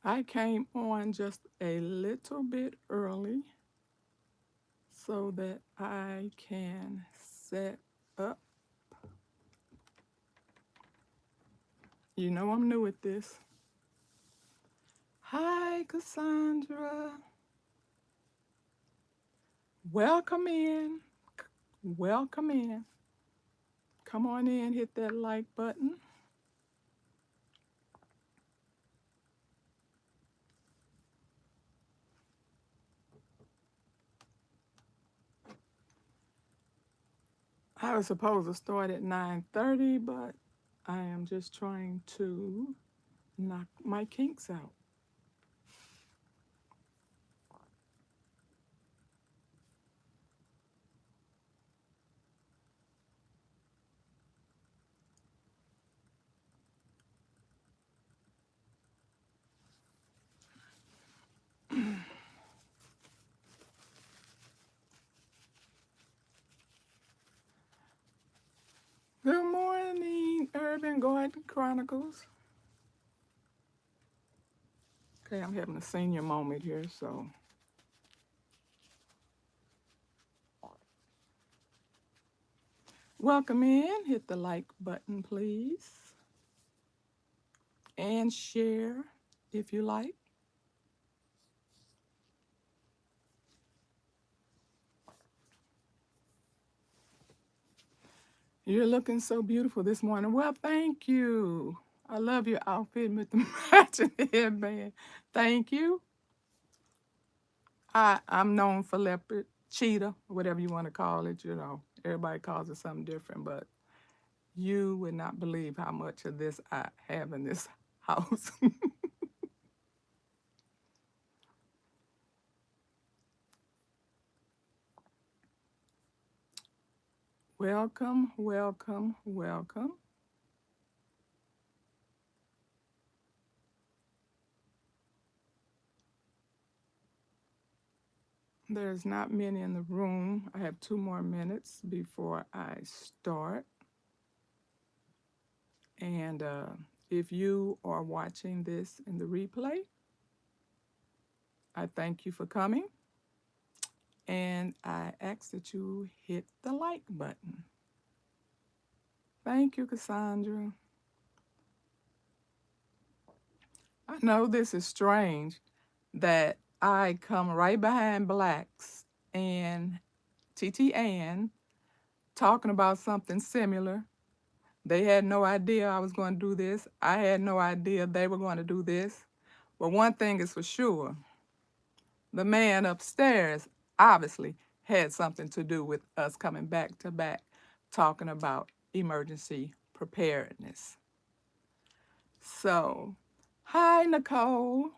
I came on just a little bit early so that I can set up. You know I'm new at this. Hi, Cassandra. Welcome in. Welcome in. Come on in, hit that like button. I was supposed to start at 9:30, but I am just trying to knock my kinks out. Good morning, Urban Garden Chronicles. Okay, I'm having a senior moment here, so welcome in. Hit the like button, please, and share if you like. You're looking so beautiful this morning. Well, thank you. I love your outfit with the matching headband. Thank you. I'm known for leopard, cheetah, whatever you want to call it. You know, everybody calls it something different, but you would not believe how much of this I have in this house. Welcome, welcome, welcome. There's not many in the room. I have 2 more minutes before I start. And if you are watching this in the replay, I thank you for coming. And I ask that you hit the like button. Thank you, Cassandra. I know this is strange that I come right behind Blacks and TT Ann talking about something similar. They had no idea I was going to do this. I had no idea they were going to do this. But one thing is for sure, the man upstairs obviously had something to do with us coming back to back talking about emergency preparedness. So, hi, Nicole.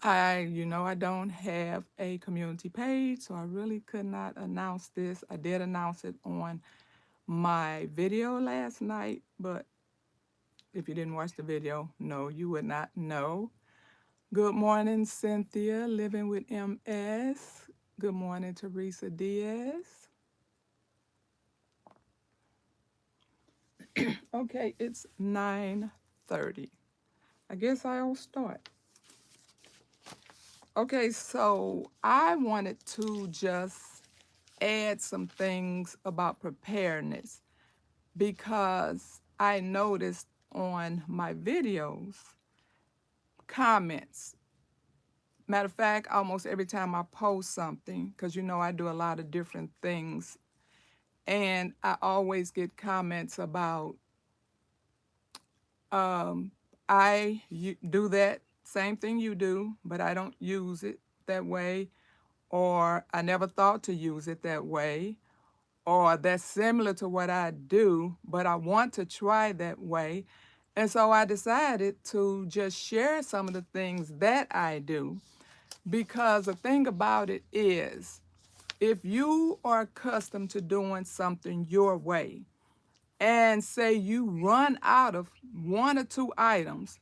I don't have a community page, so I really could not announce this. I did announce it on my video last night, but if you didn't watch the video, no, you would not know. Good morning, Cynthia, living with MS. Good morning, Teresa Diaz. Okay, it's 9:30. I guess I'll start. Okay, so I wanted to just add some things about preparedness because I noticed on my videos comments. Matter of fact, almost every time I post something, because I do a lot of different things, and I always get comments about I do that same thing you do, but I don't use it that way, or I never thought to use it that way, or that's similar to what I do, but I want to try that way. And so I decided to just share some of the things that I do, because the thing about it is, if you are accustomed to doing something your way, and say you run out of one or two items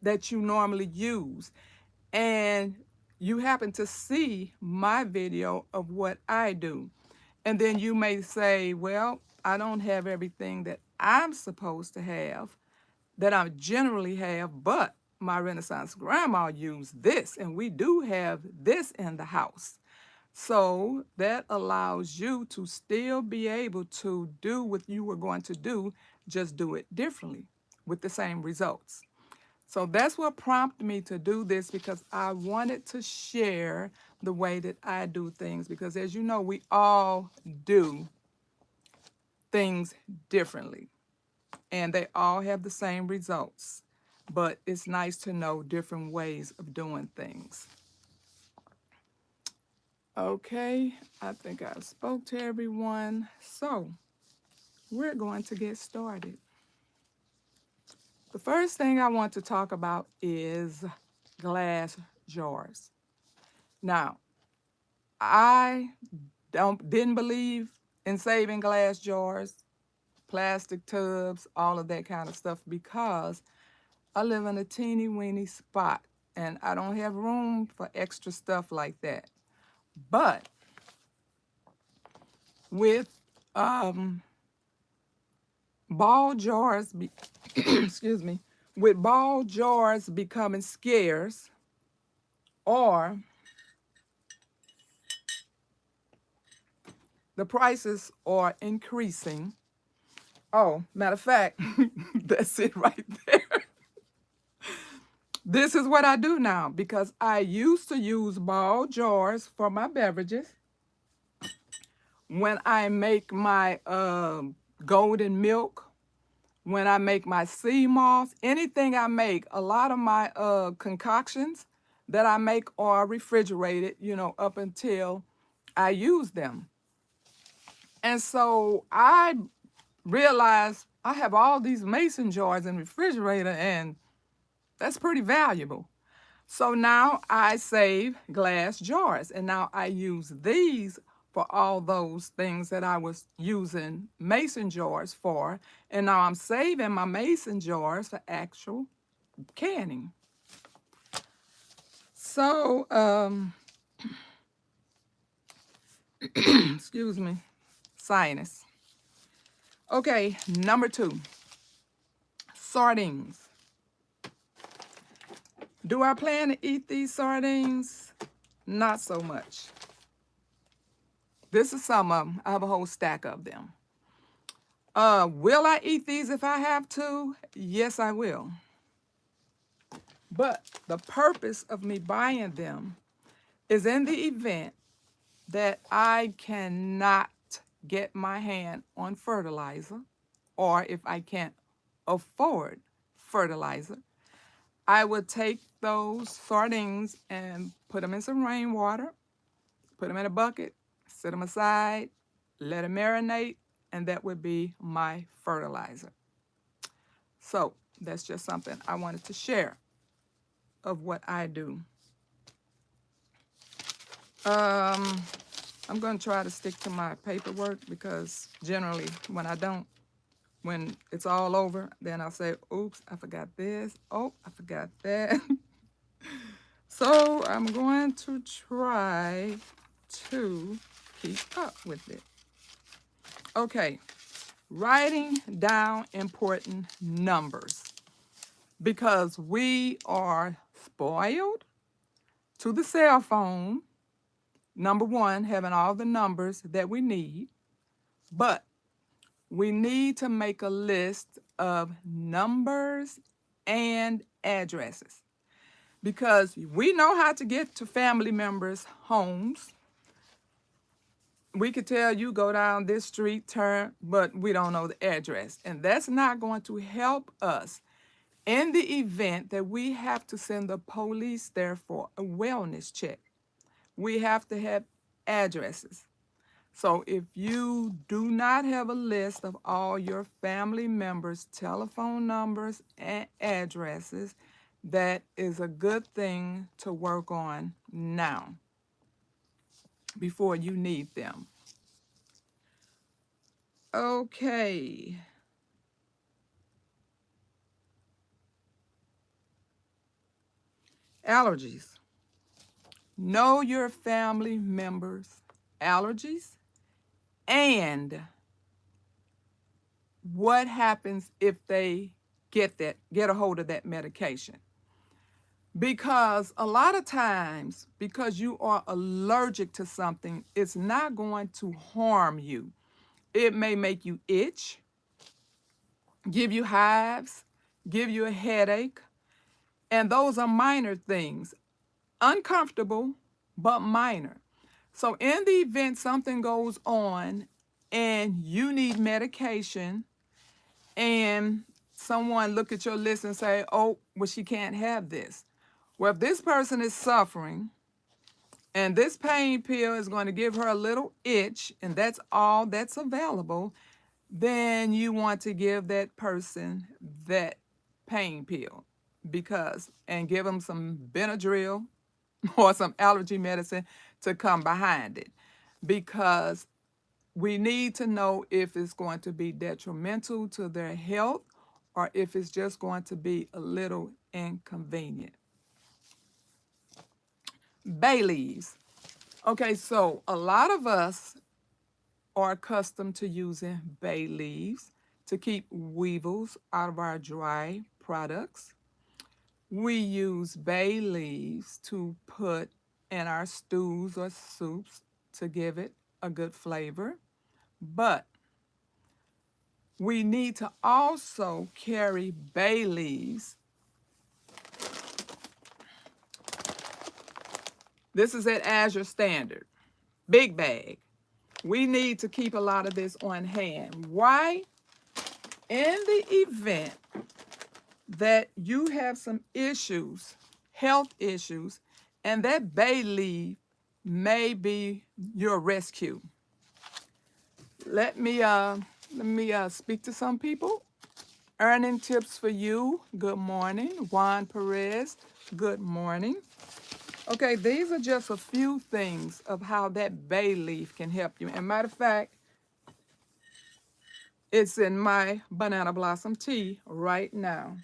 that you normally use, and you happen to see my video of what I do, and then you may say, well, I don't have everything that I'm supposed to have, that I generally have, but my Renaissance grandma used this, and we do have this in the house. So that allows you to still be able to do what you were going to do, just do it differently with the same results. So that's what prompted me to do this, because I wanted to share the way that I do things, because as you know, we all do things differently and they all have the same results. But it's nice to know different ways of doing things. Okay, I think I spoke to everyone. So we're going to get started. The first thing I want to talk about is glass jars. Now, I didn't believe in saving glass jars, plastic tubs, all of that kind of stuff, because I live in a teeny weeny spot and I don't have room for extra stuff like that. But with ball jars, excuse me, with ball jars becoming scarce, or the prices are increasing. Oh, matter of fact, that's it right there. This is what I do now, because I used to use ball jars for my beverages. When I make my golden milk, when I make my sea moss, anything I make, a lot of my concoctions that I make are refrigerated, up until I use them. And so I realized I have all these mason jars in the refrigerator, and that's pretty valuable. So now I save glass jars, and now I use these for all those things that I was using mason jars for. And now I'm saving my mason jars for actual canning. So, excuse me, sinus. Okay, number 2, sardines. Do I plan to eat these sardines? Not so much. This is some of them. I have a whole stack of them. Will I eat these if I have to? Yes, I will. But the purpose of me buying them is in the event that I cannot get my hand on fertilizer, or if I can't afford fertilizer, I would take those sardines and put them in some rainwater, put them in a bucket, set them aside, let them marinate, and that would be my fertilizer. So that's just something I wanted to share of what I do. I'm going to try to stick to my paperwork, because generally when it's all over, then I'll say, oops, I forgot this. Oh, I forgot that. So I'm going to try to keep up with it. Okay, writing down important numbers, because we are spoiled to the cell phone. Number 1, having all the numbers that we need, but we need to make a list of numbers and addresses, because we know how to get to family members' homes. We could tell you go down this street, turn, but we don't know the address. And that's not going to help us in the event that we have to send the police there for a wellness check. We have to have addresses. So if you do not have a list of all your family members' telephone numbers and addresses, that is a good thing to work on now before you need them. Okay. Allergies. Know your family members' allergies and what happens if they get a hold of that medication. Because a lot of times, because you are allergic to something, it's not going to harm you. It may make you itch, give you hives, give you a headache, and those are minor things. Uncomfortable, but minor. So in the event something goes on and you need medication and someone look at your list and say, oh, well, she can't have this. Well, if this person is suffering and this pain pill is going to give her a little itch and that's all that's available, then you want to give that person that pain pill and give them some Benadryl or some allergy medicine to come behind it, because we need to know if it's going to be detrimental to their health or if it's just going to be a little inconvenient. Bay leaves. Okay, so a lot of us are accustomed to using bay leaves to keep weevils out of our dry products. We use bay leaves to put in our stews or soups to give it a good flavor. But we need to also carry bay leaves. This is at Azure Standard, big bag. We need to keep a lot of this on hand. Why? In the event that you have some issues, health issues, and that bay leaf may be your rescue. Let me speak to some people. Earning tips for you. Good morning. Juan Perez. Good morning. Okay, these are just a few things of how that bay leaf can help you. And matter of fact, it's in my banana blossom tea right now.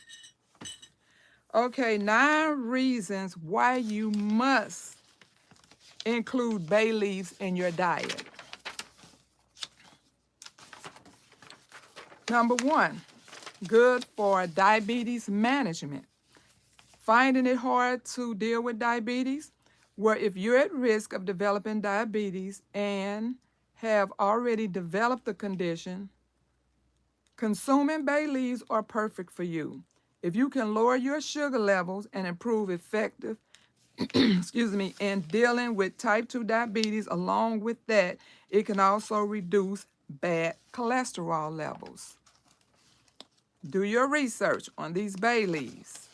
Okay, 9 reasons why you must include bay leaves in your diet. Number 1, good for diabetes management. Finding it hard to deal with diabetes? Well, if you're at risk of developing diabetes and have already developed the condition, consuming bay leaves are perfect for you. If you can lower your sugar levels and improve effective in dealing with type 2 diabetes, along with that, it can also reduce bad cholesterol levels. Do your research on these bay leaves,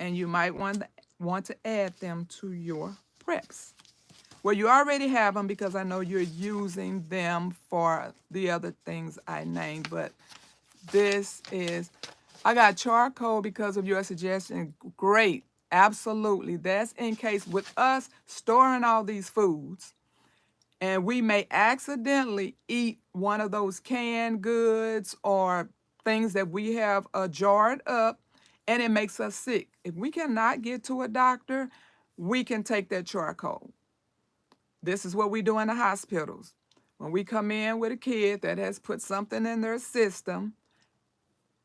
and you might want to add them to your preps. Well, you already have them because I know you're using them for the other things I named, but I got charcoal because of your suggestion. Great. Absolutely. That's in case with us storing all these foods and we may accidentally eat one of those canned goods or things that we have jarred up and it makes us sick. If we cannot get to a doctor, we can take that charcoal. This is what we do in the hospitals. When we come in with a kid that has put something in their system,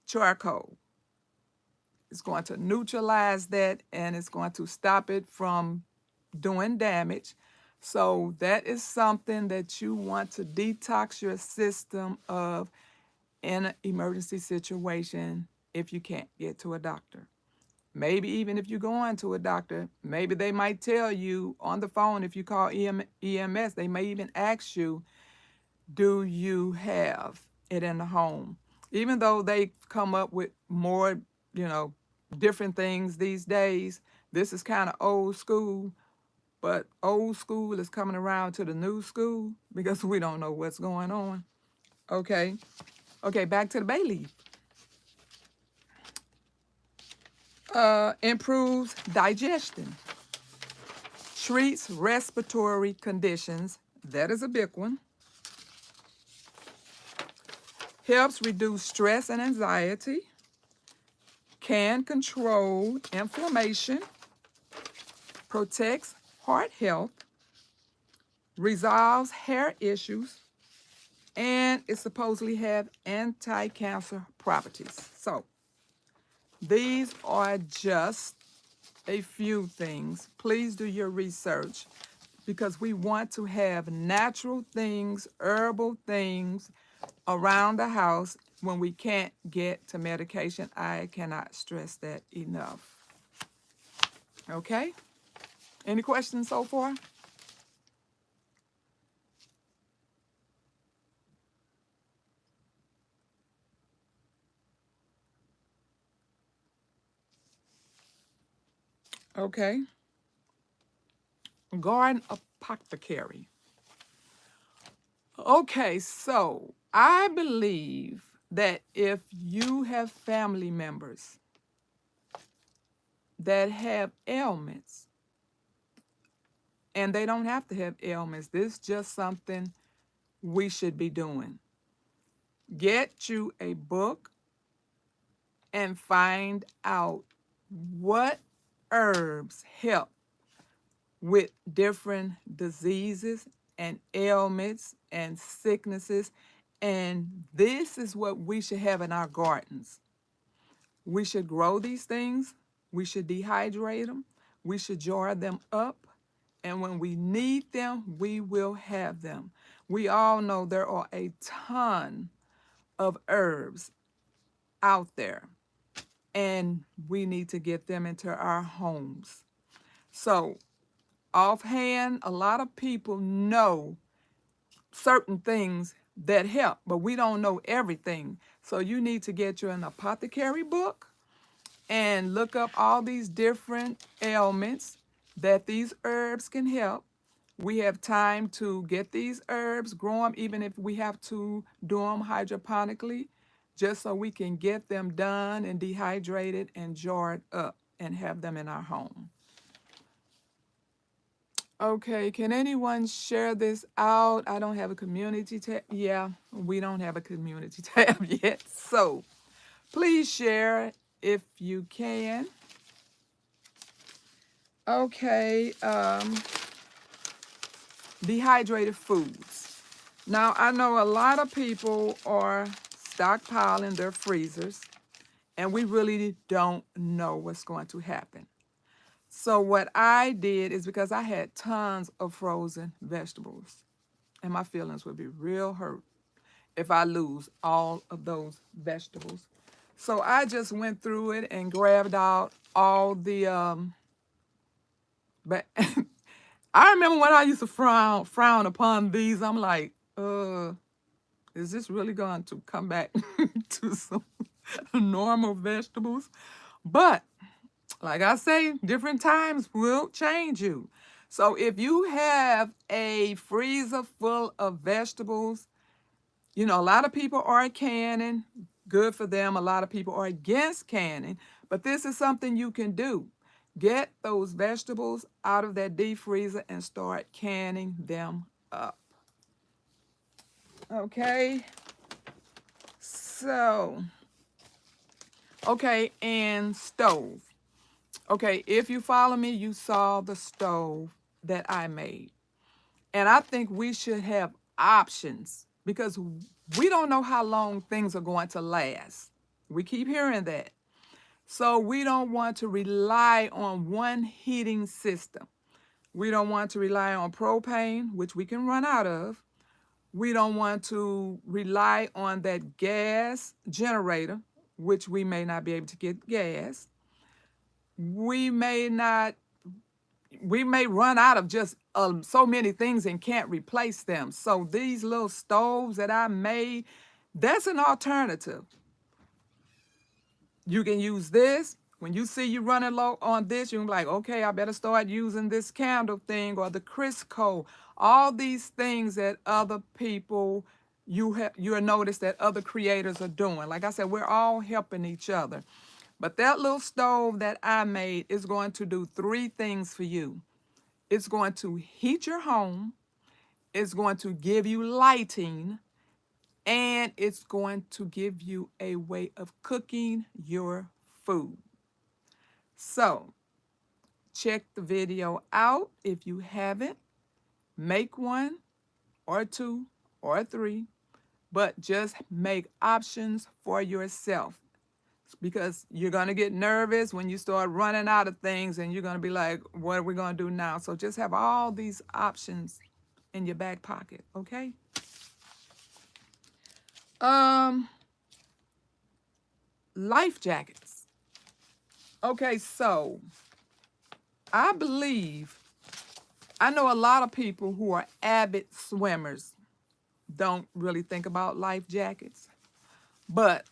charcoal. It's going to neutralize that and it's going to stop it from doing damage. So that is something that you want to detox your system of in an emergency situation if you can't get to a doctor. Maybe even if you're going to a doctor, maybe they might tell you on the phone, if you call EMS, they may even ask you, do you have it in the home? Even though they come up with more, different things these days, this is kind of old school, but old school is coming around to the new school because we don't know what's going on. Okay, back to the bay leaf. Improves digestion, treats respiratory conditions. That is a big one. Helps reduce stress and anxiety, can control inflammation, protects heart health, resolves hair issues, and it supposedly have anti-cancer properties. So these are just a few things. Please do your research because we want to have natural things, herbal things around the house when we can't get to medication. I cannot stress that enough. Okay? Any questions so far? Okay. Garden apothecary. Okay, so I believe that if you have family members that have ailments, and they don't have to have ailments, this is just something we should be doing. Get you a book and find out what herbs help with different diseases and ailments and sicknesses. And this is what we should have in our gardens. We should grow these things. We should dehydrate them. We should jar them up. And when we need them, we will have them. We all know there are a ton of herbs out there, and we need to get them into our homes. So, offhand, a lot of people know certain things that help, but we don't know everything. So, you need to get you an apothecary book and look up all these different ailments that these herbs can help. We have time to get these herbs, grow them, even if we have to do them hydroponically, just so we can get them done and dehydrated and jarred up and have them in our home. Okay, can anyone share this out? I don't have a community tab. Yeah, we don't have a community tab yet. So please share if you can. Okay, dehydrated foods. Now, I know a lot of people are stockpiling their freezers, and we really don't know what's going to happen. So, what I did is because I had tons of frozen vegetables, and my feelings would be real hurt if I lose all of those vegetables. So, I just went through it and grabbed out all the but I remember when I used to frown upon these. I'm like, is this really going to come back to some normal vegetables? But like I say, different times will change you. So if you have a freezer full of vegetables, you know, a lot of people are canning, good for them. A lot of people are against canning, but this is something you can do. Get those vegetables out of that deep freezer and start canning them up. Okay, so, okay, and stove. Okay, if you follow me, you saw the stove that I made. And I think we should have options because we don't know how long things are going to last. We keep hearing that. So we don't want to rely on one heating system. We don't want to rely on propane, which we can run out of. We don't want to rely on that gas generator, which we may not be able to get gas. We may not, we may run out of just so many things and can't replace them. So these little stoves that I made, that's an alternative. You can use this. When you see you running low on this, you're like, okay, I better start using this candle thing or the Crisco. All these things that other people you'll notice that other creators are doing. Like I said, we're all helping each other. But that little stove that I made is going to do three things for you. It's going to heat your home, it's going to give you lighting, and it's going to give you a way of cooking your food. So, check the video out if you haven't. Make one or two or three. but just make options for yourself because you're going to get nervous when you start running out of things and you're going to be like, what are we going to do now? So just have all these options in your back pocket, okay? Um, Life jackets. Okay, so I believe I know a lot of people who are avid swimmers don't really think about life jackets. But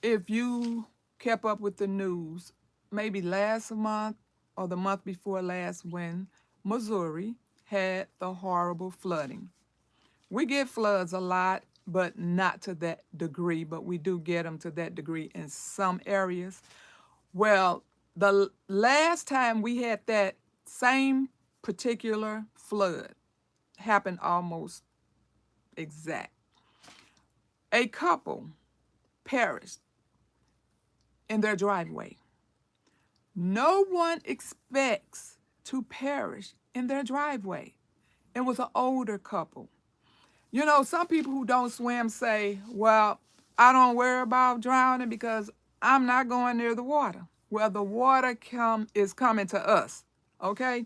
if you kept up with the news, maybe last month or the month before last, when Missouri had the horrible flooding. We get floods a lot, but not to that degree, but we do get them to that degree in some areas. Well, the last time we had that same particular flood happened almost exact. A couple perished in their driveway. No one expects to perish in their driveway. It was an older couple. You know, some people who don't swim say, well, I don't worry about drowning because I'm not going near the water. Well, the water is coming to us, okay?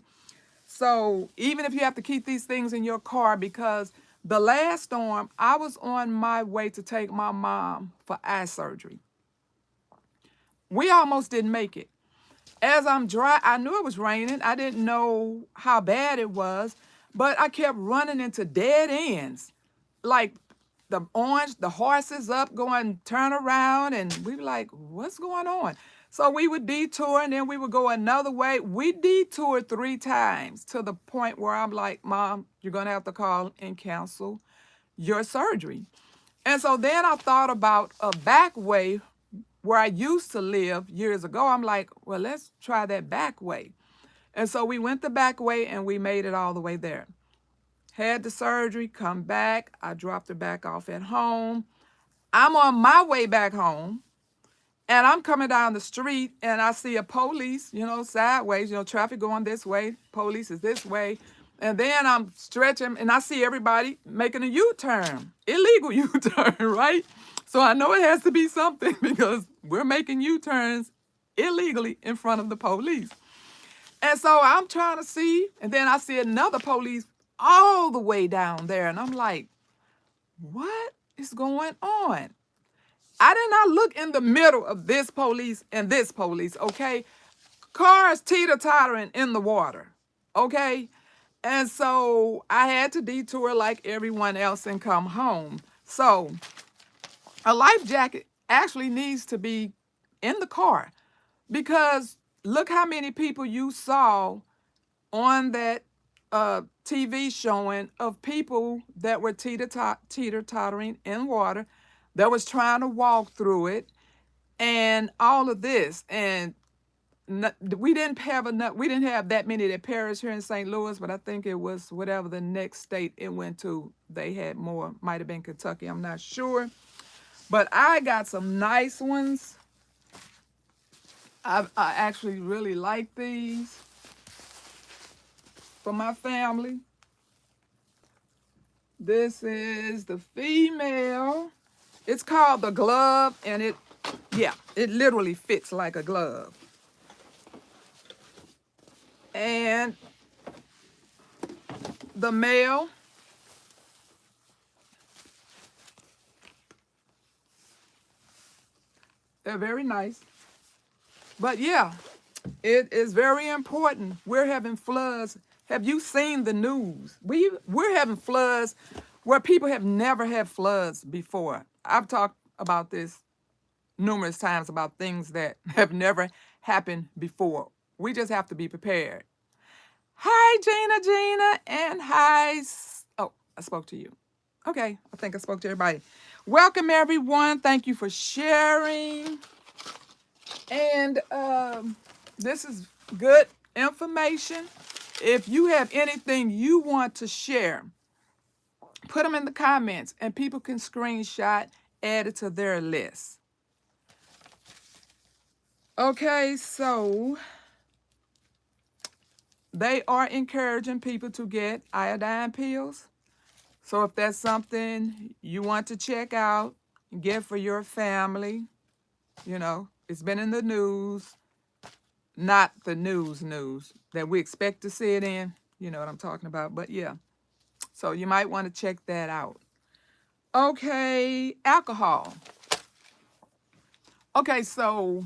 So even if you have to keep these things in your car, because the last storm, I was on my way to take my mom for eye surgery. We almost didn't make it. As I'm driving, I knew it was raining. I didn't know how bad it was, but I kept running into dead ends. Like the horses up going turn around, and we were like, what's going on? So we would detour and then we would go another way. We detoured 3 times to the point where I'm like, Mom, you're going to have to call and cancel your surgery. And so then I thought about a back way where I used to live years ago. I'm like, well, let's try that back way. And so we went the back way and we made it all the way there. Had the surgery, come back. I dropped her back off at home. I'm on my way back home and I'm coming down the street and I see a police, sideways, traffic going this way, police is this way. And then I'm stretching and I see everybody making a U-turn, illegal U-turn, right? So I know it has to be something because we're making U-turns illegally in front of the police. And so I'm trying to see, and then I see another police all the way down there. And I'm like, what is going on? I did not look in the middle of this police and this police, okay? Cars teeter-tottering in the water, okay? And so I had to detour like everyone else and come home. So a life jacket actually needs to be in the car because look how many people you saw on that TV showing of people that were teeter-tottering in water, that was trying to walk through it, and all of this. And we didn't have that many that perished here in St. Louis, but I think it was whatever the next state it went to, they had more. Might have been Kentucky, I'm not sure. But I got some nice ones. I actually really like these for my family. This is the female. It's called the glove, and it literally fits like a glove. And the male, they're very nice. But yeah, it is very important. We're having floods. Have you seen the news? We're having floods where people have never had floods before. I've talked about this numerous times about things that have never happened before. We just have to be prepared. Hi, Gina, and hi. Oh, I spoke to you. Okay, I think I spoke to everybody. Welcome, everyone. Thank you for sharing. And this is good information. If you have anything you want to share, put them in the comments and people can screenshot, add it to their list. Okay, so they are encouraging people to get iodine pills. So if that's something you want to check out, get for your family, it's been in the news, not the news that we expect to see it in. You know what I'm talking about. But yeah, so you might want to check that out. Okay, alcohol. Okay, so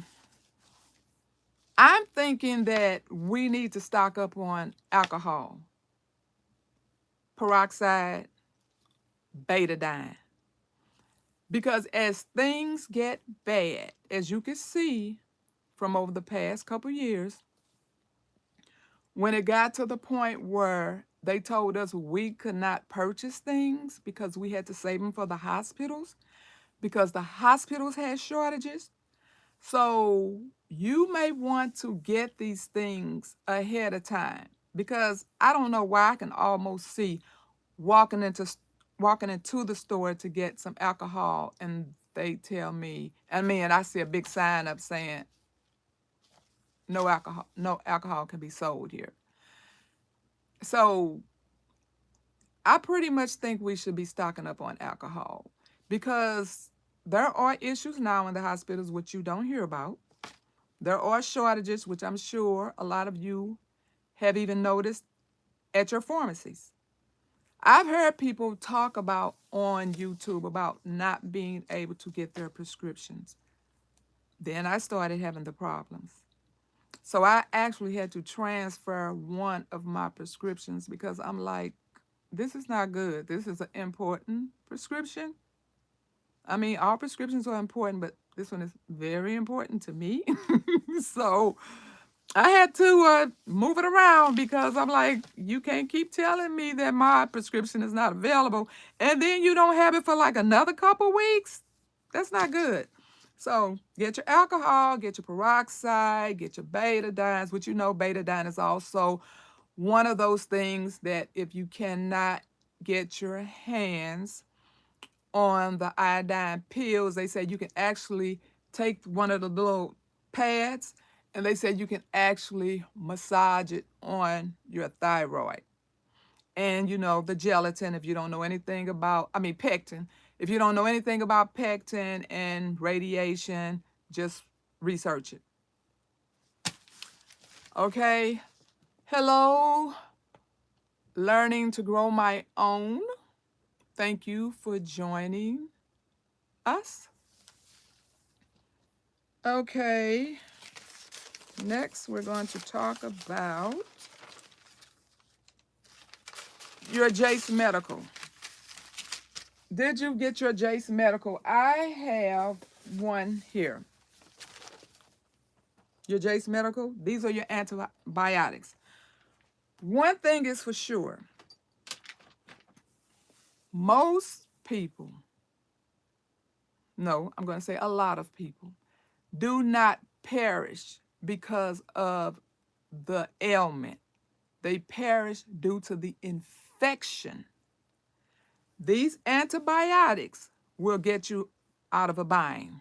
I'm thinking that we need to stock up on alcohol, peroxide, betadine. Because as things get bad, as you can see from over the past couple years, when it got to the point where they told us we could not purchase things because we had to save them for the hospitals, because the hospitals had shortages. So you may want to get these things ahead of time, because I don't know why I can almost see walking into walking into the store to get some alcohol, and they tell me, and I see a big sign up saying no alcohol can be sold here. So I pretty much think we should be stocking up on alcohol, because there are issues now in the hospitals which you don't hear about. There are shortages, which I'm sure a lot of you have even noticed at your pharmacies. I've heard people talk about on YouTube about not being able to get their prescriptions. Then I started having the problems. So I actually had to transfer one of my prescriptions, because I'm like, this is not good. This is an important prescription. I mean, all prescriptions are important, but this one is very important to me. So I had to move it around, because I'm like, you can't keep telling me that my prescription is not available and then you don't have it for like another couple weeks. That's not good. So get your alcohol, get your peroxide, get your betadines, which betadine is also one of those things that if you cannot get your hands on the iodine pills, they said you can actually take one of the little pads, and they said you can actually massage it on your thyroid. And the gelatin, if you don't know anything about, pectin. If you don't know anything about pectin and radiation, just research it. Okay. Hello, learning to grow my own. Thank you for joining us. Okay. Next, we're going to talk about your Jace Medical. Did you get your Jace Medical? I have one here. Your Jace Medical, these are your antibiotics. One thing is for sure, most people, no, I'm going to say a lot of people, do not perish because of the ailment. They perish due to the infection. These antibiotics will get you out of a bind.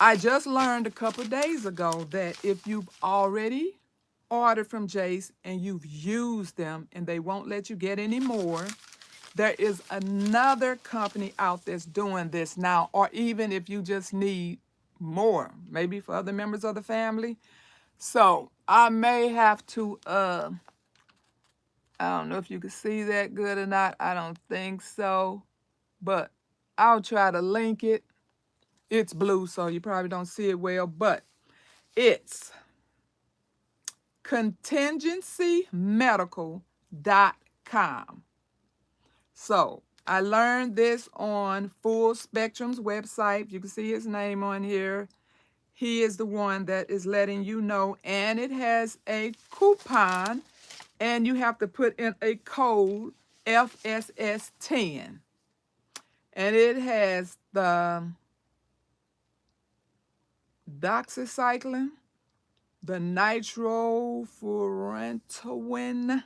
I just learned a couple days ago that if you've already ordered from Jace and you've used them and they won't let you get any more, there is another company out that's doing this now, or even if you just need more, maybe for other members of the family. So I may have to, I don't know if you can see that good or not. I don't think so, but I'll try to link it. It's blue, so you probably don't see it well, but it's contingencymedical.com. So I learned this on Full Spectrum's website. You can see his name on here. He is the one that is letting you know, and it has a coupon, and you have to put in a code FSS10. And it has the doxycycline, the nitrofurantoin,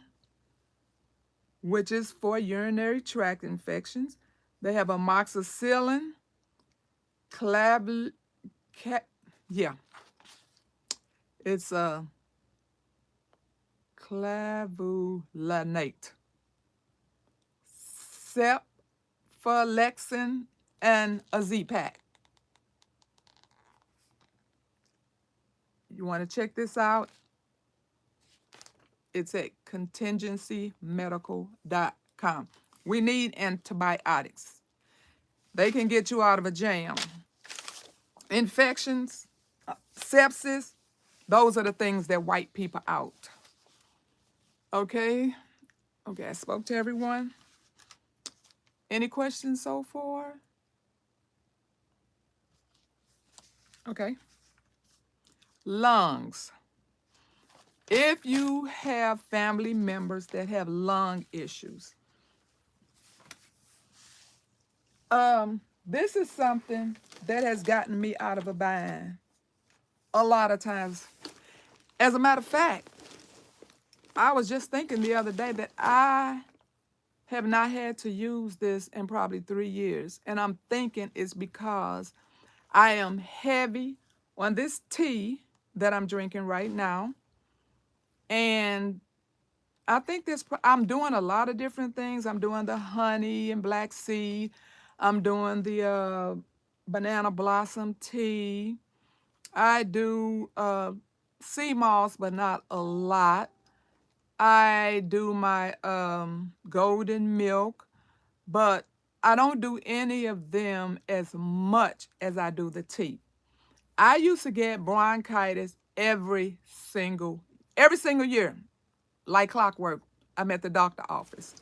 which is for urinary tract infections. They have amoxicillin, it's a clavulanate. cefalexin, and a Z-Pack. You want to check this out? It's at contingencymedical.com. We need antibiotics. They can get you out of a jam. Infections, sepsis, those are the things that wipe people out. Okay? Okay, I spoke to everyone. Any questions so far? Okay. Lungs. If you have family members that have lung issues, this is something that has gotten me out of a bind a lot of times. As a matter of fact, I was just thinking the other day that I have not had to use this in probably 3 years. And I'm thinking it's because I am heavy on this tea that I'm drinking right now. And I think I'm doing a lot of different things. I'm doing the honey and black seed. I'm doing the banana blossom tea. I do sea moss, but not a lot. I do my golden milk, but I don't do any of them as much as I do the tea. I used to get bronchitis every single year, like clockwork. I'm at the doctor's office.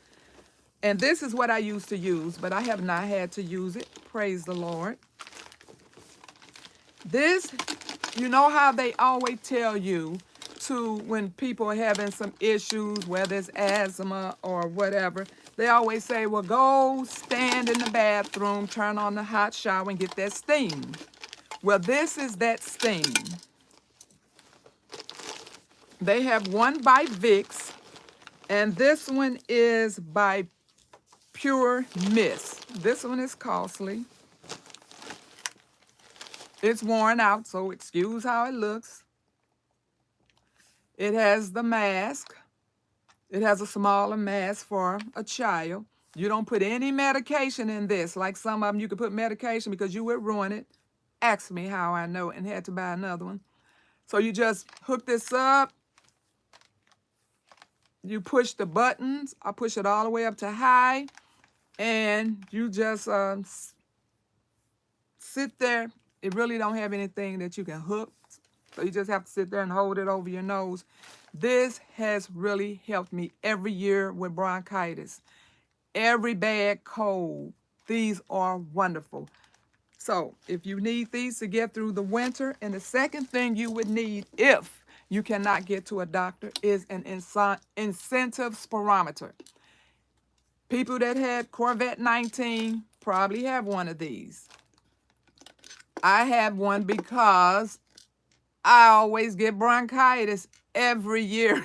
And this is what I used to use, but I have not had to use it. Praise the Lord. This, you know how they always tell you to, when people are having some issues, whether it's asthma or whatever, they always say, well, go stand in the bathroom, turn on the hot shower, and get that steam. Well, this is that steam. They have one by Vicks, and this one is by Pure Mist. This one is costly. It's worn out, so excuse how it looks. It has the mask. It has a smaller mask for a child. You don't put any medication in this. Like some of them, you could put medication because you would ruin it. Ask me how I know it and had to buy another one. So you just hook this up. You push the buttons. I push it all the way up to high. And you just sit there. It really don't have anything that you can hook. So you just have to sit there and hold it over your nose. This has really helped me every year with bronchitis. Every bad cold. These are wonderful. So if you need these to get through the winter, and the second thing you would need if you cannot get to a doctor is an incentive spirometer. People that had Corvette 19 probably have one of these. I have one because I always get bronchitis every year.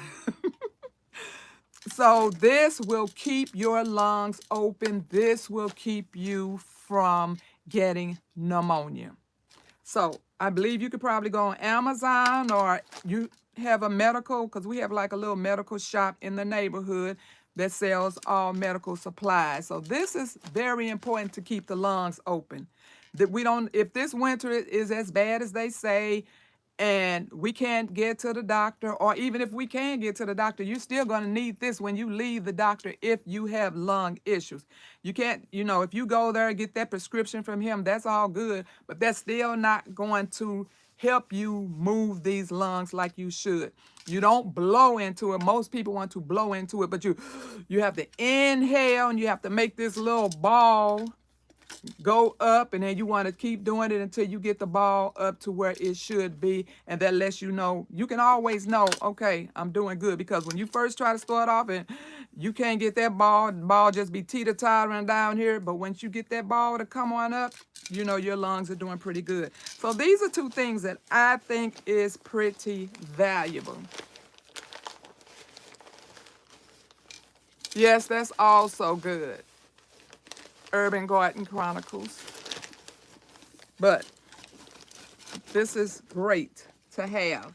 So this will keep your lungs open. This will keep you from getting pneumonia. So I believe you could probably go on Amazon, or you have a medical, because we have like a little medical shop in the neighborhood that sells all medical supplies. So this is very important to keep the lungs open. That we don't, if this winter is as bad as they say, and we can't get to the doctor, or even if we can get to the doctor, you're still going to need this when you leave the doctor if you have lung issues. You can't, if you go there and get that prescription from him, that's all good, but that's still not going to help you move these lungs like you should. You don't blow into it. Most people want to blow into it, but you have to inhale, and you have to make this little ball go up, and then you want to keep doing it until you get the ball up to where it should be. And that lets you know, you can always know, okay, I'm doing good. Because when you first try to start off and you can't get that ball, the ball just be teeter-tottering down here. But once you get that ball to come on up, you know your lungs are doing pretty good. So these are two things that I think is pretty valuable. Yes, that's also good. Urban Garden Chronicles. But this is great to have.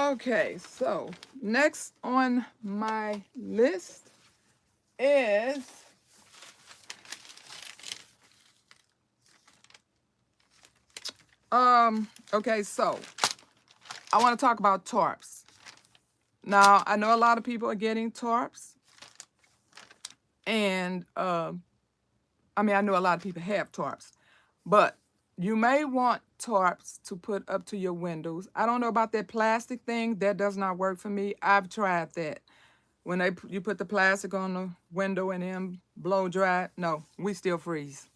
Okay, so next on my list is okay, so I want to talk about tarps. Now, I know a lot of people are getting tarps, and I mean, I know a lot of people have tarps, but you may want tarps to put up to your windows. I don't know about that plastic thing. That does not work for me. I've tried that. When you put the plastic on the window and then blow dry, no, we still freeze.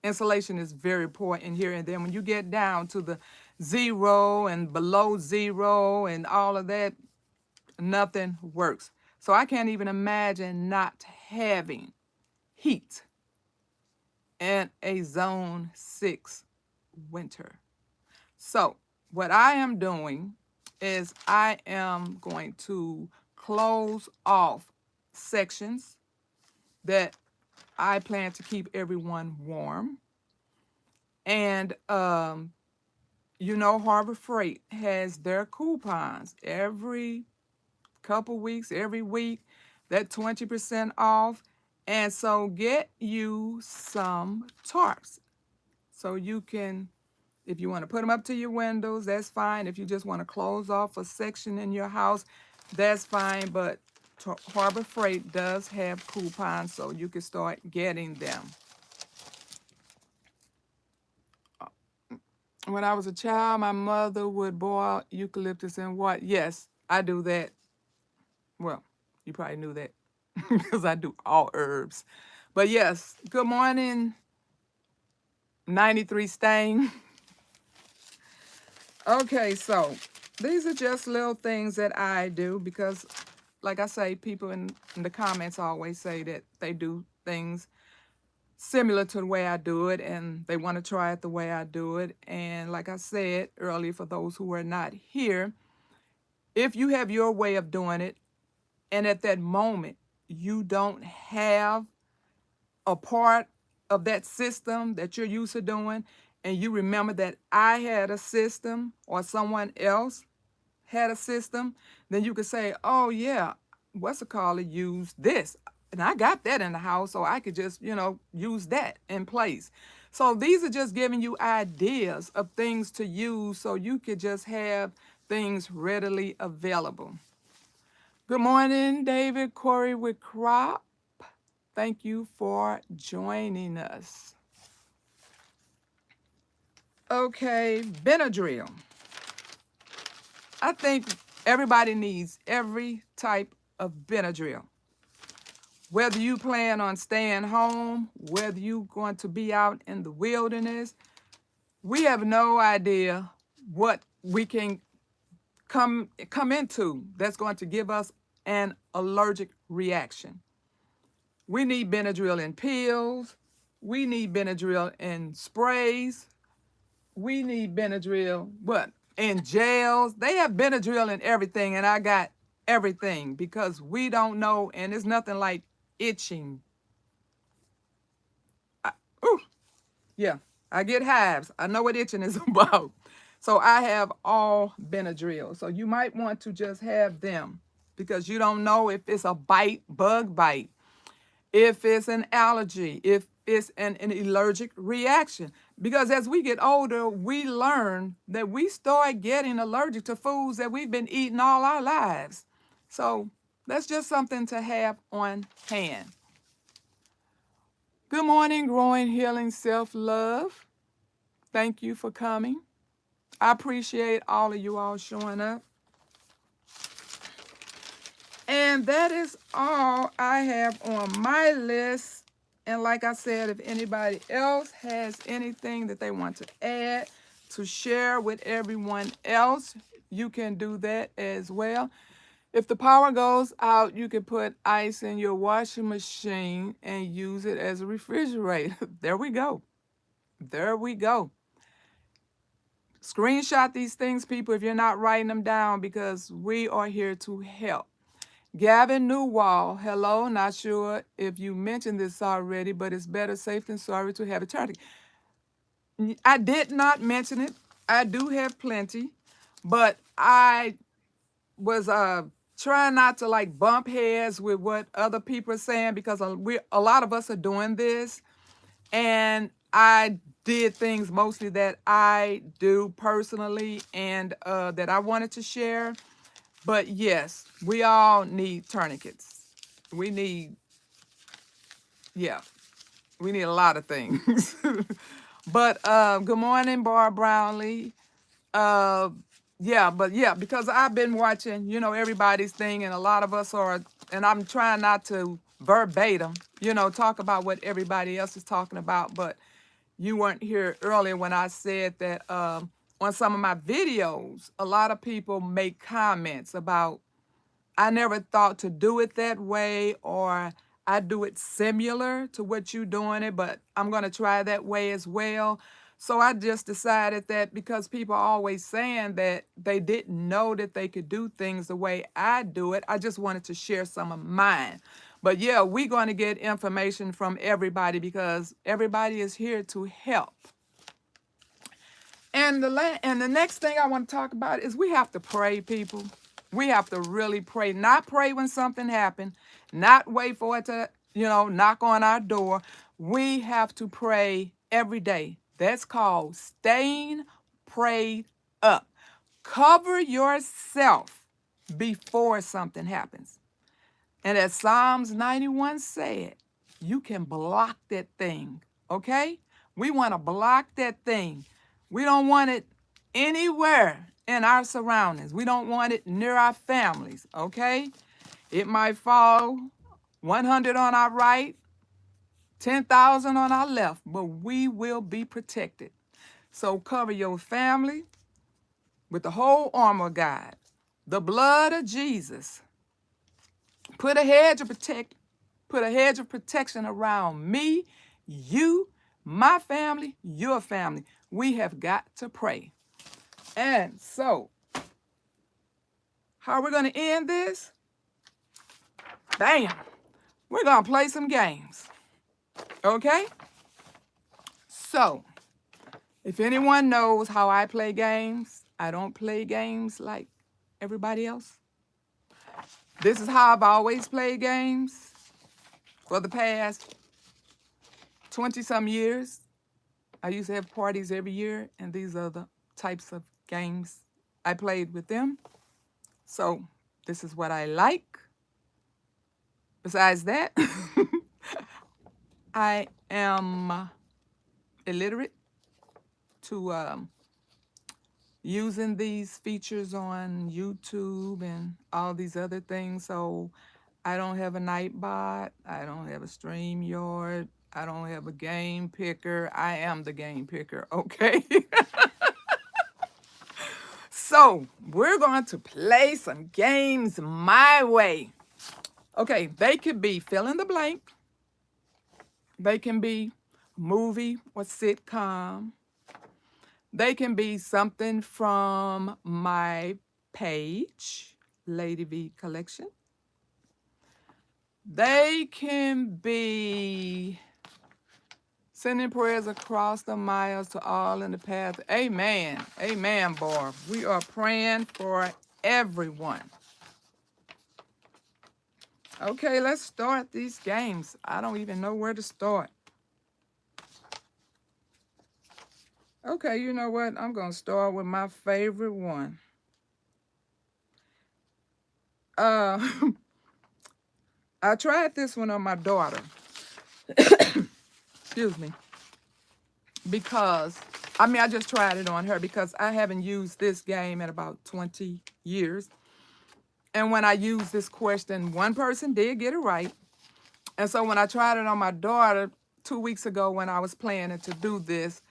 Insulation is very poor in here. And then when you get down to the 0 and below 0 and all of that, nothing works. So I can't even imagine not having heat in a zone 6 winter. So what I am doing is I am going to close off sections that I plan to keep everyone warm. And you know, Harbor Freight has their coupons every couple weeks, every week, that 20% off. And so get you some tarps. So you can, if you want to put them up to your windows, that's fine. If you just want to close off a section in your house, that's fine. But Harbor Freight does have coupons, so you can start getting them. When I was a child, my mother would boil eucalyptus and what? Yes, I do that. Well, you probably knew that because I do all herbs. But yes, good morning, 93 Stain. Okay, so these are just little things that I do because, like I say, people in the comments always say that they do things similar to the way I do it and they want to try it the way I do it. And like I said earlier, for those who are not here, if you have your way of doing it and at that moment you don't have a part of that system that you're used to doing, and you remember that I had a system or someone else had a system, then you could say, oh yeah, what's it called, use this. And I got that in the house, so I could just, use that in place. So these are just giving you ideas of things to use so you could just have things readily available. Good morning, David Corey with Crop. Thank you for joining us. Okay, Benadryl. I think everybody needs every type of Benadryl. Whether you plan on staying home, whether you're going to be out in the wilderness, we have no idea what we can come into that's going to give us an allergic reaction. We need Benadryl in pills. We need Benadryl in sprays. We need Benadryl, what? In gels. They have Benadryl in everything, and I got everything because we don't know, and it's nothing like itching. Ooh, yeah, I get hives. I know what itching is about. So I have all Benadryl. So you might want to just have them because you don't know if it's a bug bite, if it's an allergy, if it's an allergic reaction. Because as we get older, we learn that we start getting allergic to foods that we've been eating all our lives. So that's just something to have on hand. Good morning, Growing Healing Self-Love. Thank you for coming. I appreciate all of you all showing up. And that is all I have on my list. And like I said, if anybody else has anything that they want to add, to share with everyone else, you can do that as well. If the power goes out, you can put ice in your washing machine and use it as a refrigerator. There we go. There we go. Screenshot these things, people, if you're not writing them down, because we are here to help. Gavin Newwall, hello. Not sure if you mentioned this already, but it's better safe than sorry to have a turkey. I did not mention it. I do have plenty, but I was trying not to like bump heads with what other people are saying, because a lot of us are doing this, and I did things mostly that I do personally and that I wanted to share. But yes, we all need tourniquets. We need, yeah, we need a lot of things. But good morning, Bar Brownlee. Uh, yeah, because I've been watching, everybody's thing, and a lot of us are, and I'm trying not to verbatim, talk about what everybody else is talking about. But you weren't here earlier when I said that on some of my videos, a lot of people make comments about, I never thought to do it that way, or I do it similar to what you doing it, but I'm going to try that way as well. So I just decided that because people are always saying that they didn't know that they could do things the way I do it, I just wanted to share some of mine. But yeah, we're going to get information from everybody because everybody is here to help. And the next thing I want to talk about is we have to pray, people. We have to really pray. Not pray when something happened, not wait for it to, knock on our door. We have to pray every day. That's called staying prayed up. Cover yourself before something happens. And as Psalms 91 said, you can block that thing, okay? We want to block that thing. We don't want it anywhere in our surroundings. We don't want it near our families, okay? It might fall 100 on our right, 10,000 on our left, but we will be protected. So cover your family with the whole armor of God, the blood of Jesus. Put a hedge of protection around me, you, my family, your family. We have got to pray. And so, how are we going to end this? Bam! We're going to play some games. Okay? So, if anyone knows how I play games, I don't play games like everybody else. This is how I've always played games for the past 20-some years. I used to have parties every year, and these are the types of games I played with them. So this is what I like. Besides that, I am illiterate to using these features on YouTube and all these other things. So I don't have a Nightbot. I don't have a StreamYard. I don't have a game picker. I am the game picker, okay? So we're going to play some games my way. Okay, they could be fill in the blank. They can be movie or sitcom. They can be something from my page, Lady V Collection. They can be sending prayers across the miles to all in the path. Amen. Amen, Barb. We are praying for everyone. Okay, let's start these games. I don't even know where to start. Okay, you know what? I'm going to start with my favorite one. I tried this one on my daughter. Excuse me. Because, I just tried it on her because I haven't used this game in about 20 years. And when I used this question, one person did get it right. And so when I tried it on my daughter 2 weeks ago when I was planning to do this,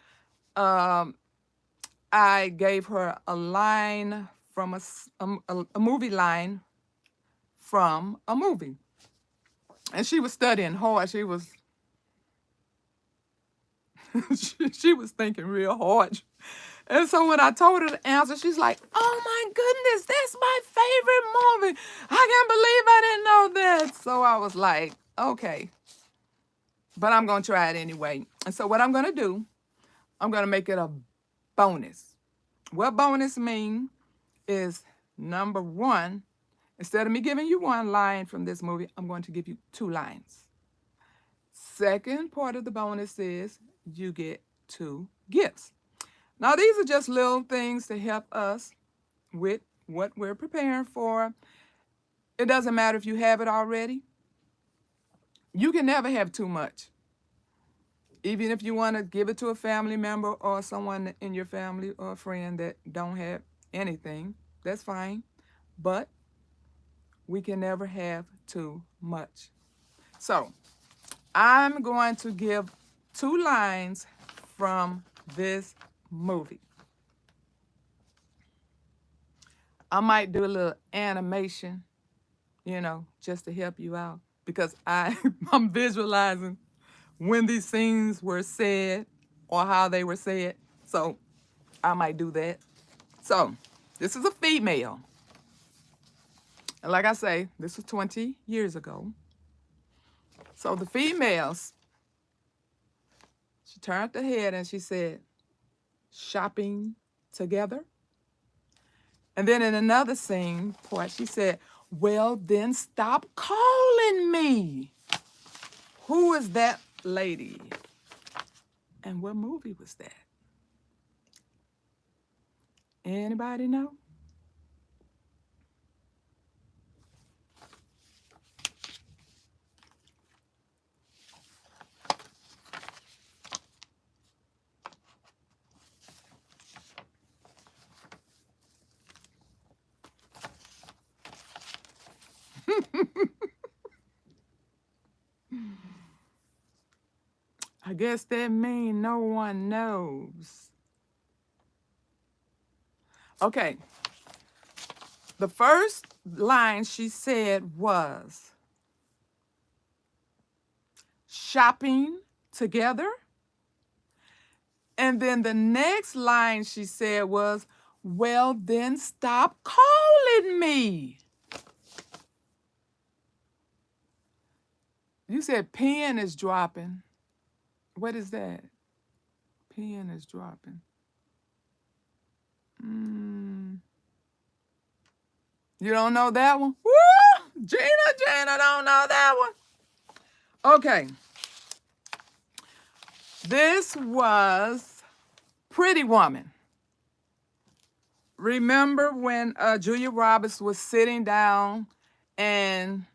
I gave her a line from a movie line from a movie. And she was studying hard. She was she was thinking real hard. And so when I told her the answer, she's like, oh my goodness, that's my favorite movie. I can't believe I didn't know that. So I was like, okay, but I'm going to try it anyway. And so what I'm going to do, I'm going to make it a bonus. What bonus mean is Number one, instead of me giving you one line from this movie, I'm going to give you two lines. Second part of the bonus is you get two gifts. Now, these are just little things to help us with what we're preparing for. It doesn't matter if you have it already. You can never have too much. Even if you want to give it to a family member or someone in your family or a friend that don't have anything, that's fine. But we can never have too much. So I'm going to give two lines from this movie. I might do a little animation, just to help you out because I'm visualizing when these scenes were said or how they were said. So I might do that. So this is a female. And like I say, this was 20 years ago. So the females, she turned her head and she said, shopping together. And then in another scene part, she said, well, then stop calling me. Who is that lady? And what movie was that? Anybody know? I guess that means no one knows. Okay. The first line she said was shopping together. And then the next line she said was, well, then stop calling me. You said pen is dropping. What is that? Pen is dropping. You don't know that one? Woo! Gina don't know that one. Okay. This was Pretty Woman. Remember when Julia Roberts was sitting down and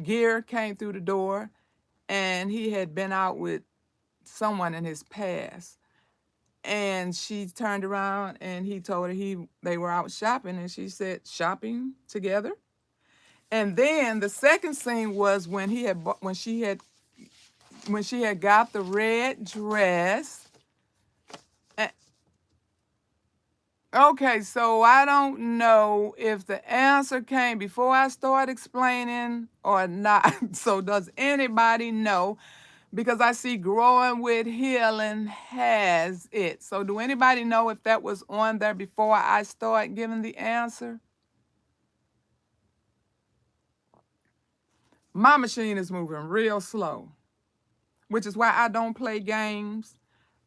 Gere came through the door and he had been out with someone in his past. And she turned around and he told her they were out shopping and she said, shopping together. And then the second scene was when she had got the red dress. Okay, so I don't know if the answer came before I start explaining or not. So does anybody know? Because I see Growing with Healing has it. So do anybody know if that was on there before I start giving the answer? My machine is moving real slow, which is why I don't play games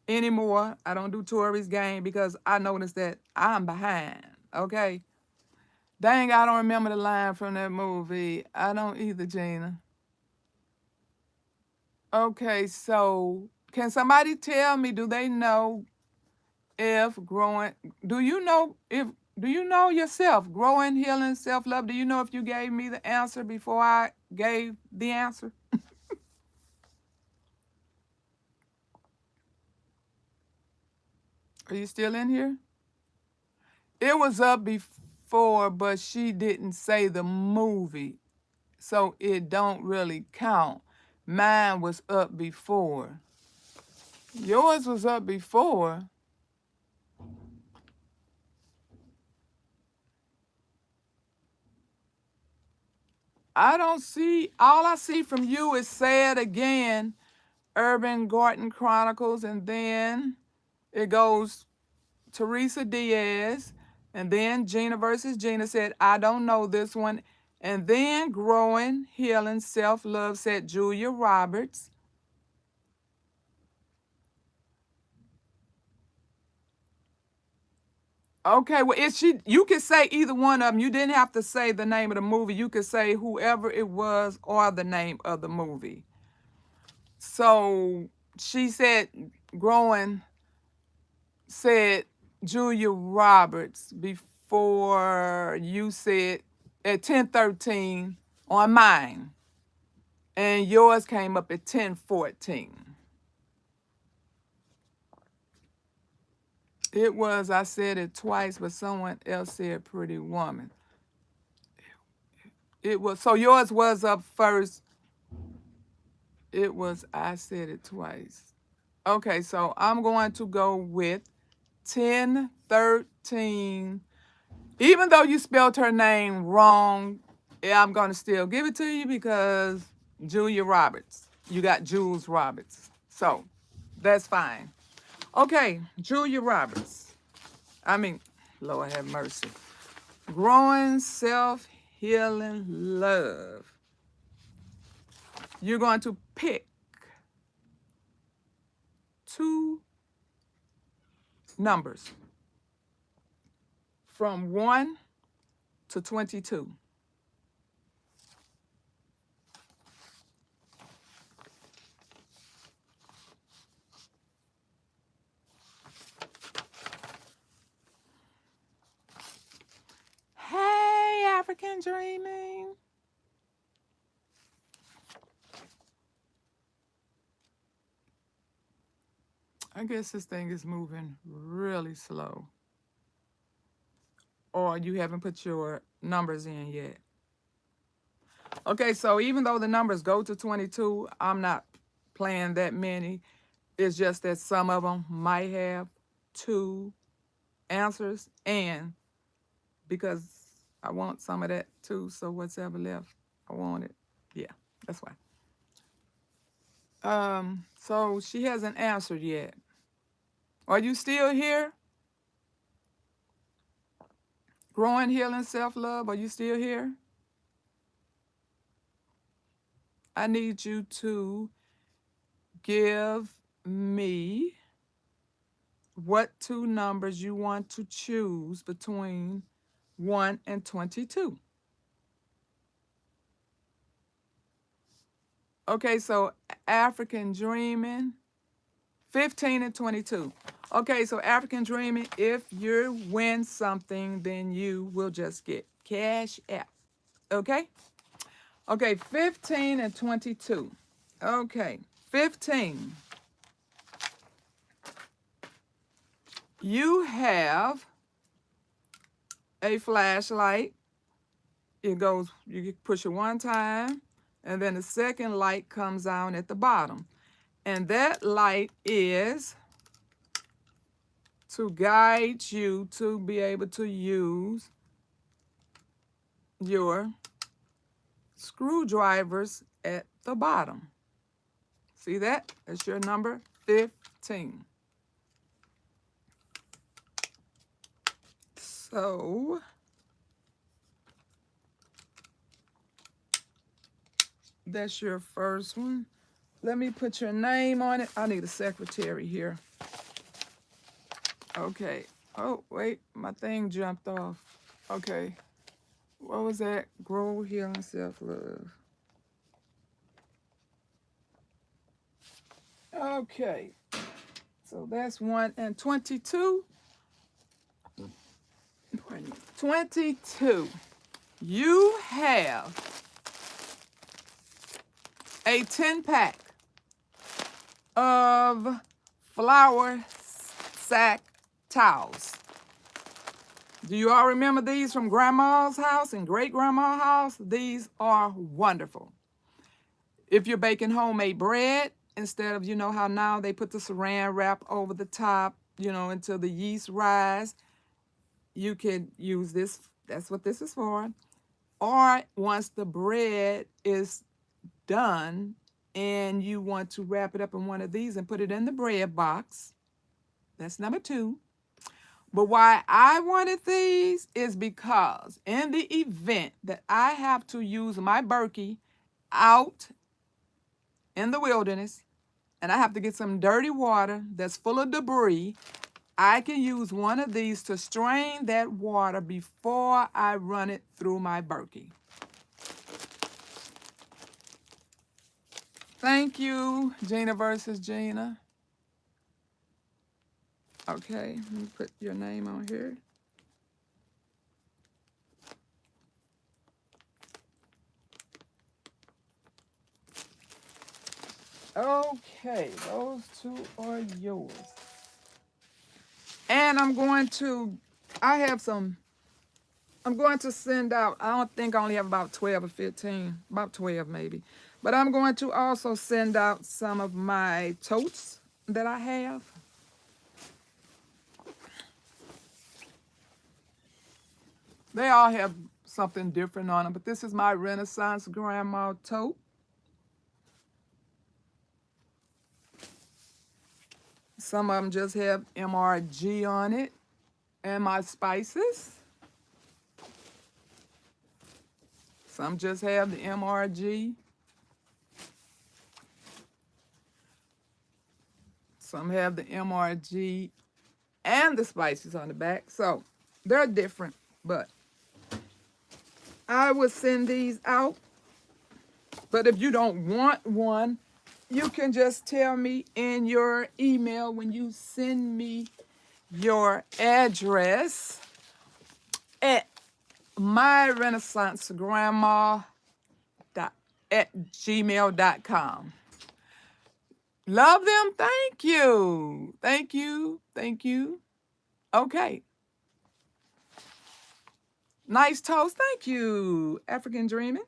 anymore. I don't do Tori's game because I noticed that I'm behind, okay? Dang, I don't remember the line from that movie. I don't either, Gina. Okay, so can somebody tell me, do they know if do you know yourself, growing, healing, self-love? Do you know if you gave me the answer before I gave the answer? Are you still in here? It was up before, but she didn't say the movie, so it don't really count. Mine was up before. Yours was up before. I don't see, all I see from you is Say It Again, Urban Garden Chronicles, and then it goes Teresa Diaz, and then Gina versus Gina said, I don't know this one. And then Growing, Healing, Self-Love said Julia Roberts. Okay, well, is she? You could say either one of them. You didn't have to say the name of the movie. You could say whoever it was or the name of the movie. So she said, growing said Julia Roberts before you said at 10:13 on mine, and yours came up at 10:14. It was, I said it twice, but someone else said Pretty Woman. It was, so yours was up first. It was, I said it twice. Okay, so I'm going to go with 10:13. Even though you spelled her name wrong, yeah, I'm going to still give it to you because Julia Roberts. You got Jules Roberts. So that's fine. Okay, Julia Roberts. I mean, Lord have mercy. Growing self-healing love. You're going to pick 2 numbers from 1 to 22. Hey, African Dreaming. I guess this thing is moving really slow. Or you haven't put your numbers in yet. Okay, so even though the numbers go to 22, I'm not playing that many. It's just that some of them might have 2 answers, and because I want some of that too, so what's ever left, I want it. Yeah, that's why. So she hasn't answered yet. Are you still here? Growing, healing, self-love, are you still here? I need you to give me what 2 numbers you want to choose between 1 and 22. Okay, so African Dreaming, 15 and 22. Okay, so African Dreaming, if you win something, then you will just get cash out. Okay? Okay, 15 and 22. Okay, 15. You have a flashlight. It goes, you push it 1 time, and then the second light comes on at the bottom. And that light is to guide you to be able to use your screwdrivers at the bottom. See that? That's your number 15. So that's your first one. Let me put your name on it. I need a secretary here. Okay. Oh, wait, my thing jumped off. Okay. What was that? Grow, healing, self-love. Okay. So that's 1 and 22. Pardon me. 22. You have a 10-pack of flour sack towels. Do you all remember these from grandma's house and great-grandma's house? These are wonderful. If you're baking homemade bread, instead of, you know how now they put the saran wrap over the top, you know, until the yeast rise, you can use this. That's what this is for. Or once the bread is done and you want to wrap it up in one of these and put it in the bread box, that's number 2. But why I wanted these is because in the event that I have to use my Berkey out in the wilderness and I have to get some dirty water that's full of debris, I can use one of these to strain that water before I run it through my Berkey. Thank you, Gina versus Gina. Okay, let me put your name on here. Okay, those two are yours. And I'm going to send out, I don't think I only have about 12 or 15, about 12 maybe. But I'm going to also send out some of my totes that I have. They all have something different on them, but this is my Renaissance Grandma tote. Some of them just have MRG on it and my spices. Some just have the MRG. Some have the MRG and the spices on the back. So they're different, but I would send these out. But if you don't want one, you can just tell me in your email when you send me your address at myrenaissancegrandma@gmail.com. Love them. Thank you. Thank you. Thank you. Okay. Nice toast. Thank you. African Dreaming.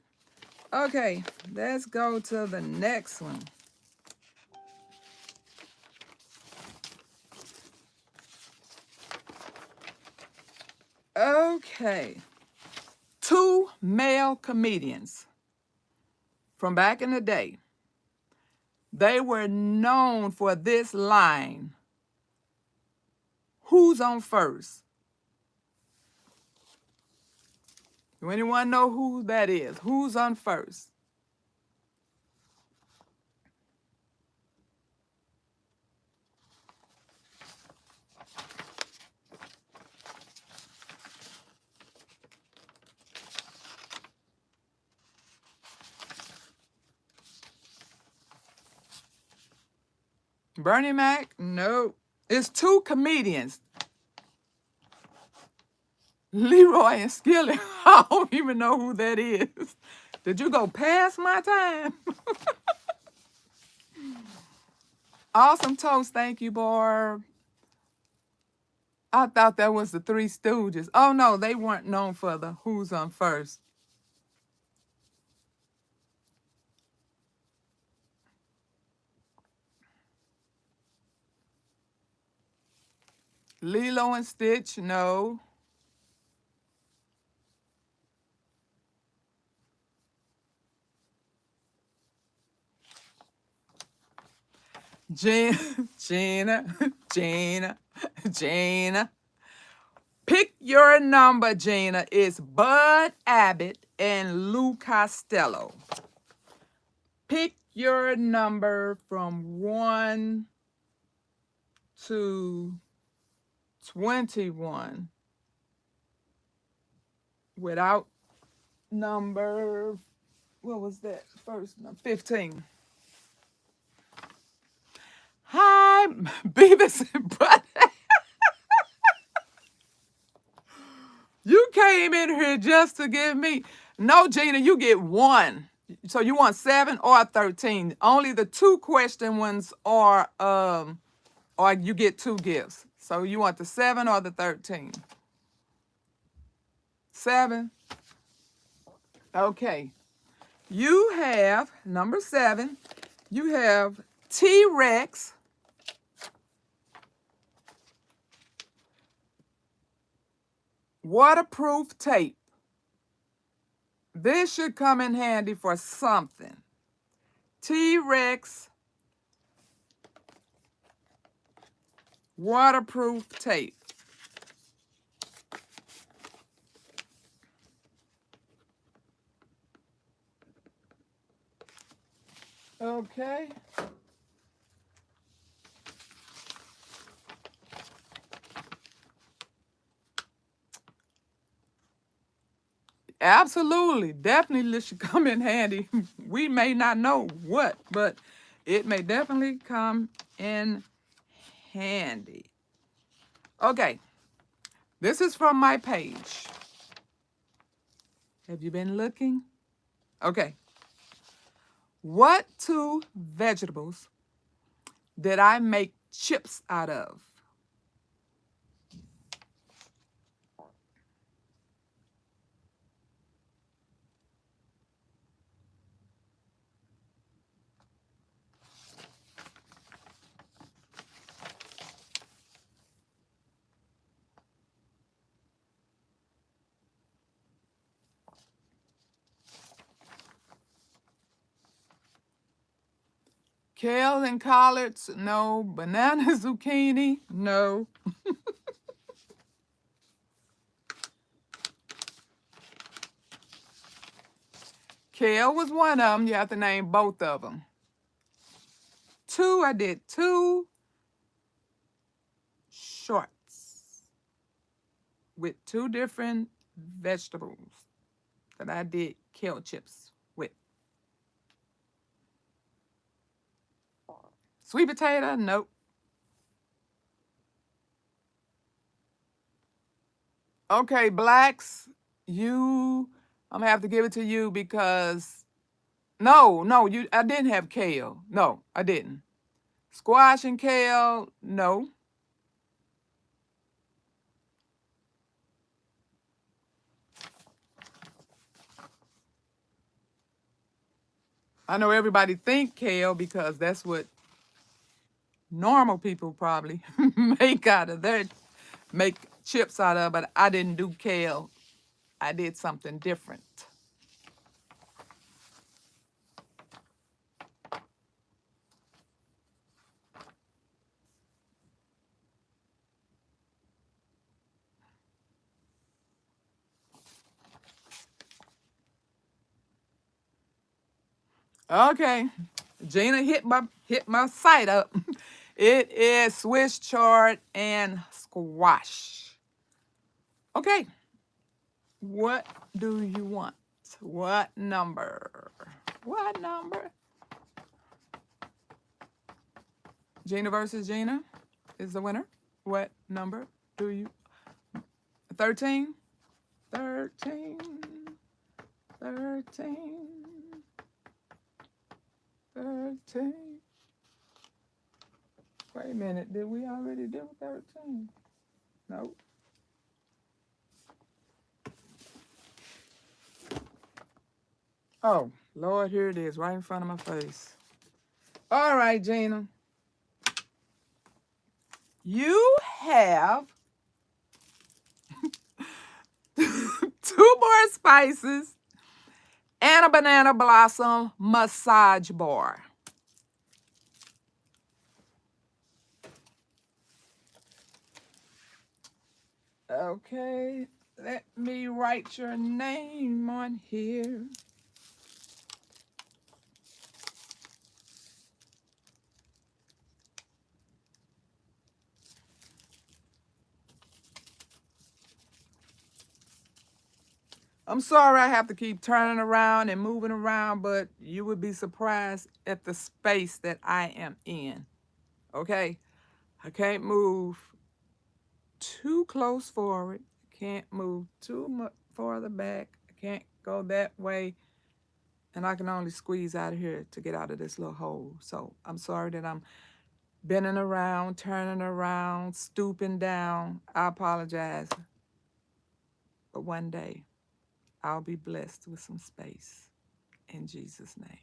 Okay, let's go to the next one. Okay. Two male comedians from back in the day. They were known for this line. Who's on first? Do anyone know who that is? Who's on first? Bernie Mac? No. It's two comedians. Leroy and Skillet. I don't even know who that is. Did you go past my time? Awesome toast. Thank you, Barb. I thought that was the Three Stooges. Oh, no, they weren't known for the Who's on First. Lilo and Stitch, no. Gina, Gina. Pick your number, Gina. It's Bud Abbott and Lou Costello. Pick your number from 1 to 21 without number, what was that first number? 15. Hi, Beavis and Butthead. You came in here just to give me. No, Gina, you get one. So you want 7 or 13. Only the 2 question ones are or you get 2 gifts. So you want the 7 or the 13? 7. Okay. You have number 7. You have T-Rex, waterproof tape. This should come in handy for something. T-Rex, waterproof tape. Okay. Absolutely. Definitely should come in handy. We may not know what, but it may definitely come in handy. Okay, this is from my page. Have you been looking? Okay. What two vegetables did I make chips out of? Kale and collards? No. Banana zucchini? No. Kale was one of them. You have to name both of them. I did two shorts with two different vegetables that I did kale chips with. Sweet potato? Nope. Okay, blacks, I'm gonna have to give it to you because no, I didn't have kale. No, I didn't. Squash and kale, no. I know everybody think kale because that's what normal people probably make chips out of, but I didn't do kale. I did something different. Okay, Gina hit my site up. It is Swiss chard and squash. Okay, what do you want? What number? What number? Gina versus Gina is the winner. What number do you? 13? 13. 13. 13. Wait a minute, did we already do 13? Nope. Oh, Lord, here it is, right in front of my face. All right, Gina. You have two more spices and a banana blossom massage bar. Okay, let me write your name on here. I'm sorry I have to keep turning around and moving around, but you would be surprised at the space that I am in. Okay? I can't move too close forward. I can't move too much farther back. I can't go that way. And I can only squeeze out of here to get out of this little hole. So I'm sorry that I'm bending around, turning around, stooping down. I apologize. But one day, I'll be blessed with some space. In Jesus' name.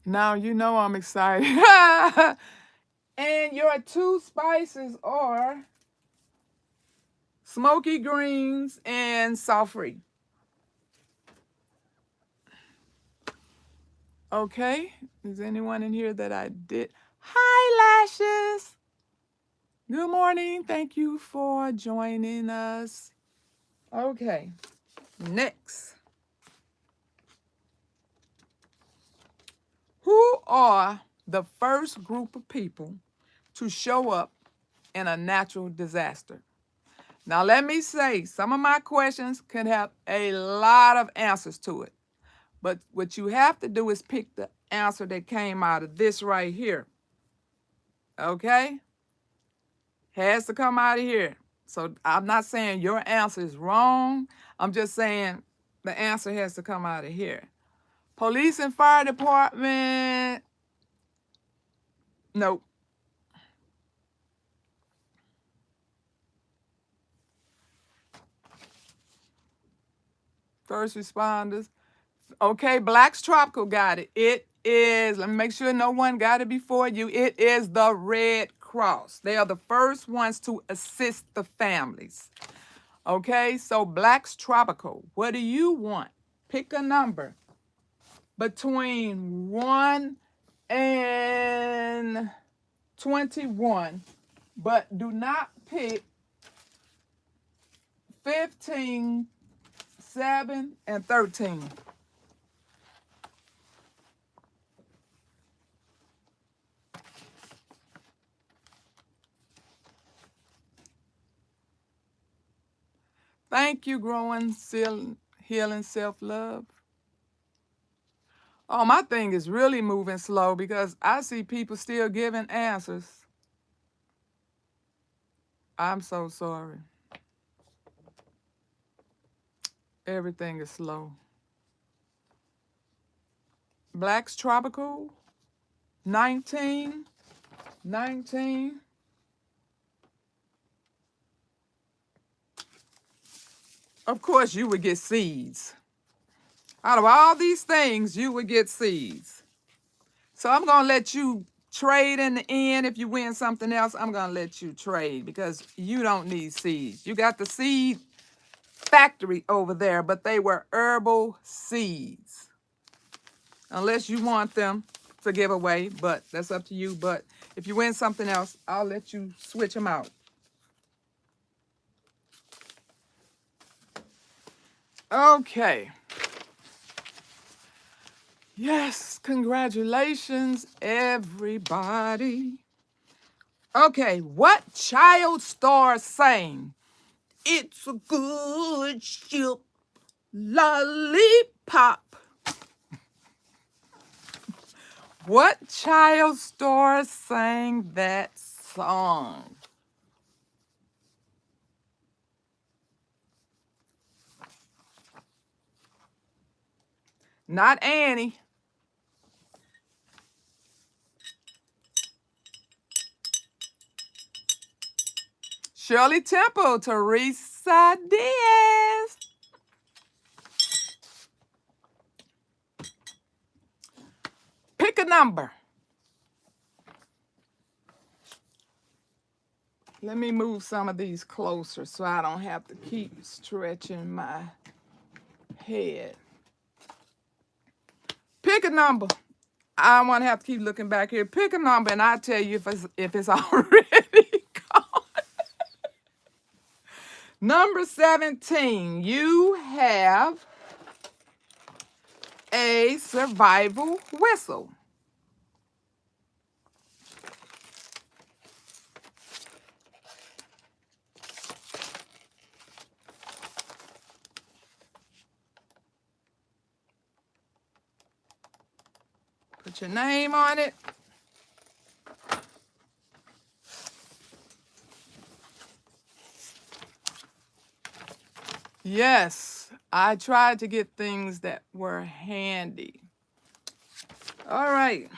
Now you know I'm excited. And your two spices are smoky greens and salt free. Okay, is anyone in here that I did? Hi, Lashes. Good morning. Thank you for joining us. Okay, next. Who are the first group of people to show up in a natural disaster? Now, let me say, some of my questions can have a lot of answers to it. But what you have to do is pick the answer that came out of this right here. Okay? Has to come out of here. So I'm not saying your answer is wrong. I'm just saying the answer has to come out of here. Police and fire department, nope. First responders. Okay, Black's Tropical got it. It is, let me make sure no one got it before you. It is the Red Cross. They are the first ones to assist the families. Okay, so Black's Tropical, what do you want? Pick a number between 1 and 21, but do not pick 15, 7, and 13. Thank you, Growing, Healing, Self-Love. Oh, my thing is really moving slow because I see people still giving answers. I'm so sorry. Everything is slow. Black's Tropical, 19, 19. Of course, you would get seeds. Out of all these things, you would get seeds. So I'm going to let you trade in the end. If you win something else, I'm going to let you trade because you don't need seeds. You got the seed factory over there, but they were herbal seeds. Unless you want them to give away, but that's up to you. But if you win something else, I'll let you switch them out. Okay. Yes, congratulations, everybody. Okay, what child star sang "It's a Good Ship, Lollipop"? What child star sang that song? Not Annie. Shirley Temple, Teresa Diaz. Pick a number. Let me move some of these closer so I don't have to keep stretching my head. Pick a number. I don't want to have to keep looking back here. Pick a number and I'll tell you if it's already gone. Number 17, you have a survival whistle. Put your name on it. Yes, I tried to get things that were handy. All right.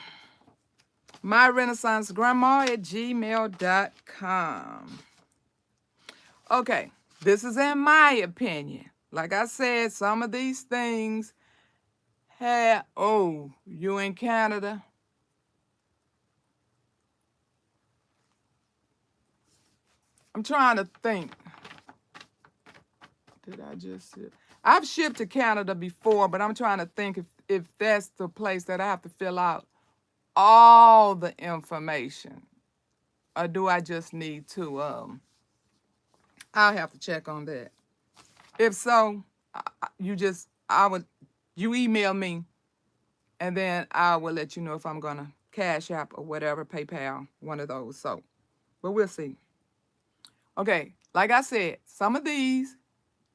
myrenaissancegrandma@gmail.com. Okay, this is in my opinion. Like I said, some of these things have, oh, you in Canada? I'm trying to think. Did I just ship? I've shipped to Canada before, but I'm trying to think if that's the place that I have to fill out all the information. Or do I just need to, I'll have to check on that. If so, you email me and then I will let you know if I'm gonna Cash App or whatever, PayPal, one of those. So, but we'll see. Okay, Like I said, some of these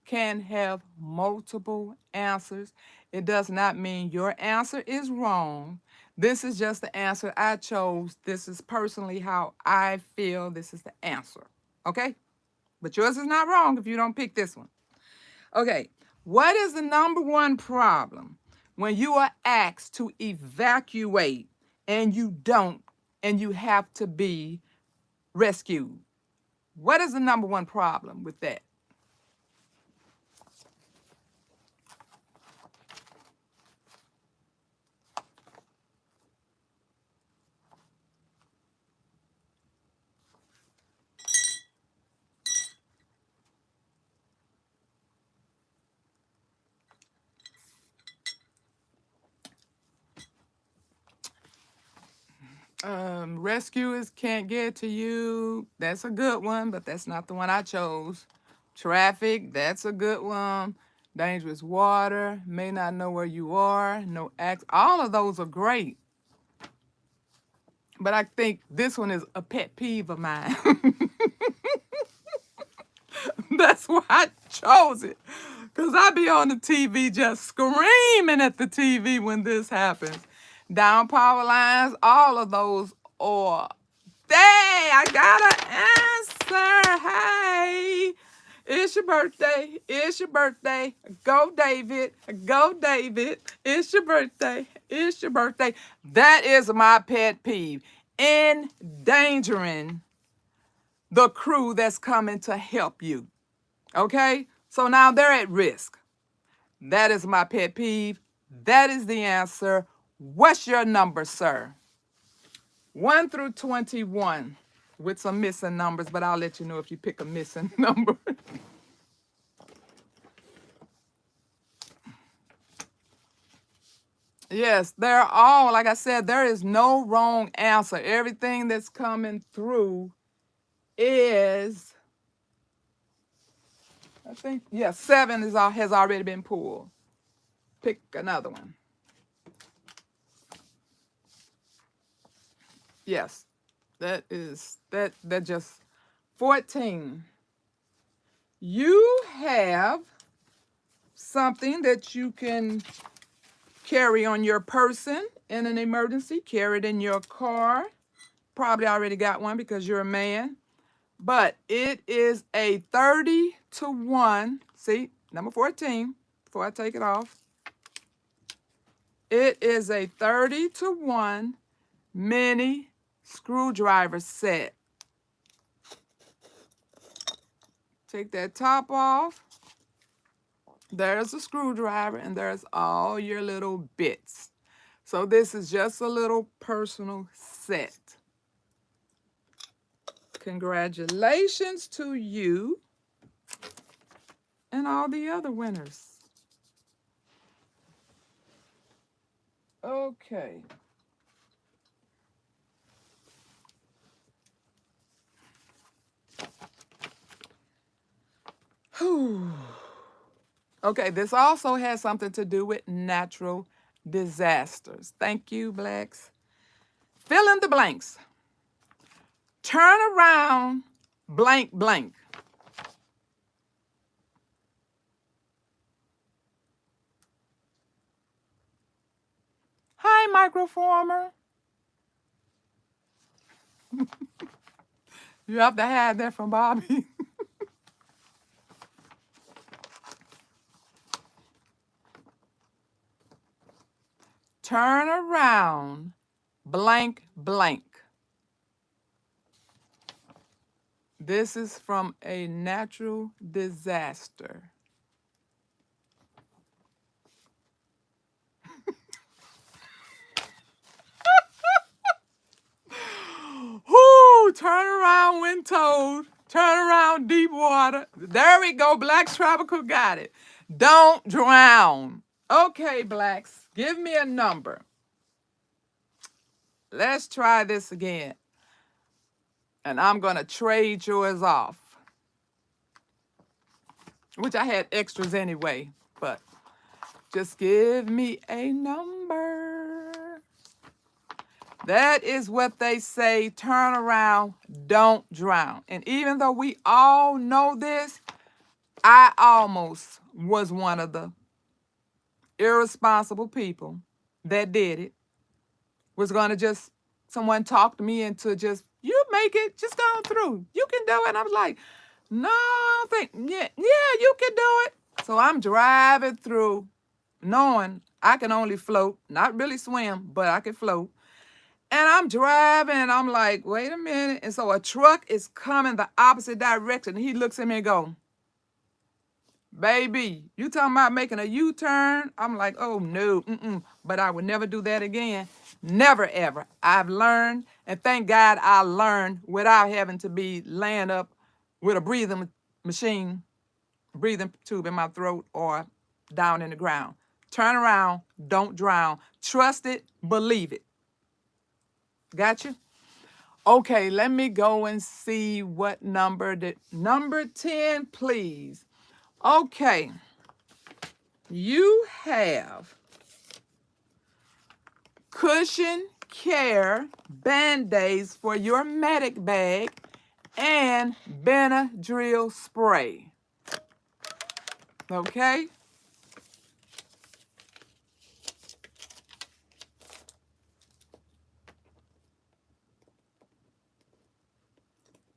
can have multiple answers. It does not mean your answer is wrong. This is just the answer I chose. This is personally how I feel. This is the answer. Okay? But yours is not wrong if you don't pick this one. Okay. What is the number one problem when you are asked to evacuate and you don't and you have to be rescued? What is the number one problem with that? Rescuers can't get to you. That's a good one, but that's not the one I chose. Traffic, that's a good one. Dangerous water, may not know where you are, no acts. All of those are great. But I think this one is a pet peeve of mine. That's why I chose it. Because I be on the TV just screaming at the TV when this happens. Down power lines, all of those are. Hey, I got an answer. Hey, it's your birthday. It's your birthday. Go, David. Go, David. It's your birthday. It's your birthday. That is my pet peeve. Endangering the crew that's coming to help you. Okay? So now they're at risk. That is my pet peeve. That is the answer. What's your number, sir? 1 through 21 with some missing numbers, but I'll let you know if you pick a missing number. Yes, they're all, like I said, there is no wrong answer. Everything that's coming through is, I think, yeah, 7 has already been pulled. Pick another one. Yes, that just 14. You have something that you can carry on your person in an emergency, carry it in your car. Probably already got one because you're a man. But it is a 30-to-1. See, number 14, before I take it off. It is a 30-to-1 mini screwdriver set. Take that top off. There's a screwdriver and there's all your little bits. So this is just a little personal set. Congratulations to you and all the other winners. Okay. Whew. Okay, this also has something to do with natural disasters. Thank you, Blacks. Fill in the blanks. Turn around, blank, blank. Hi, microformer. You have to have that from Bobby. Turn around, blank, blank. This is from a natural disaster. Whoo! Turn around, when told. Turn around, deep water. There we go. Blacks Tropical got it. Don't drown. Okay, Blacks, give me a number. Let's try this again. And I'm going to trade yours off. Which I had extras anyway. But just give me a number. That is what they say, turn around, don't drown. And even though we all know this, I almost was one of the irresponsible people that did it. Was going to just, someone talked me into just, you make it, just go through. You can do it. And I was like, no, I don't think, yeah, you can do it. So I'm driving through knowing I can only float, not really swim, but I can float. And I'm driving and I'm like, wait a minute. And so a truck is coming the opposite direction. And he looks at me and goes, baby, you talking about making a U-turn? I'm like, oh no, but I would never do that again. Never, ever. I've learned, and thank God I learned without having to be laying up with a breathing machine, breathing tube in my throat or down in the ground. Turn around, don't drown. Trust it, believe it. Got you? Okay, let me go and see what number. Number 10, please. Okay. You have cushion care Band-Aids for your medic bag and Benadryl spray. Okay?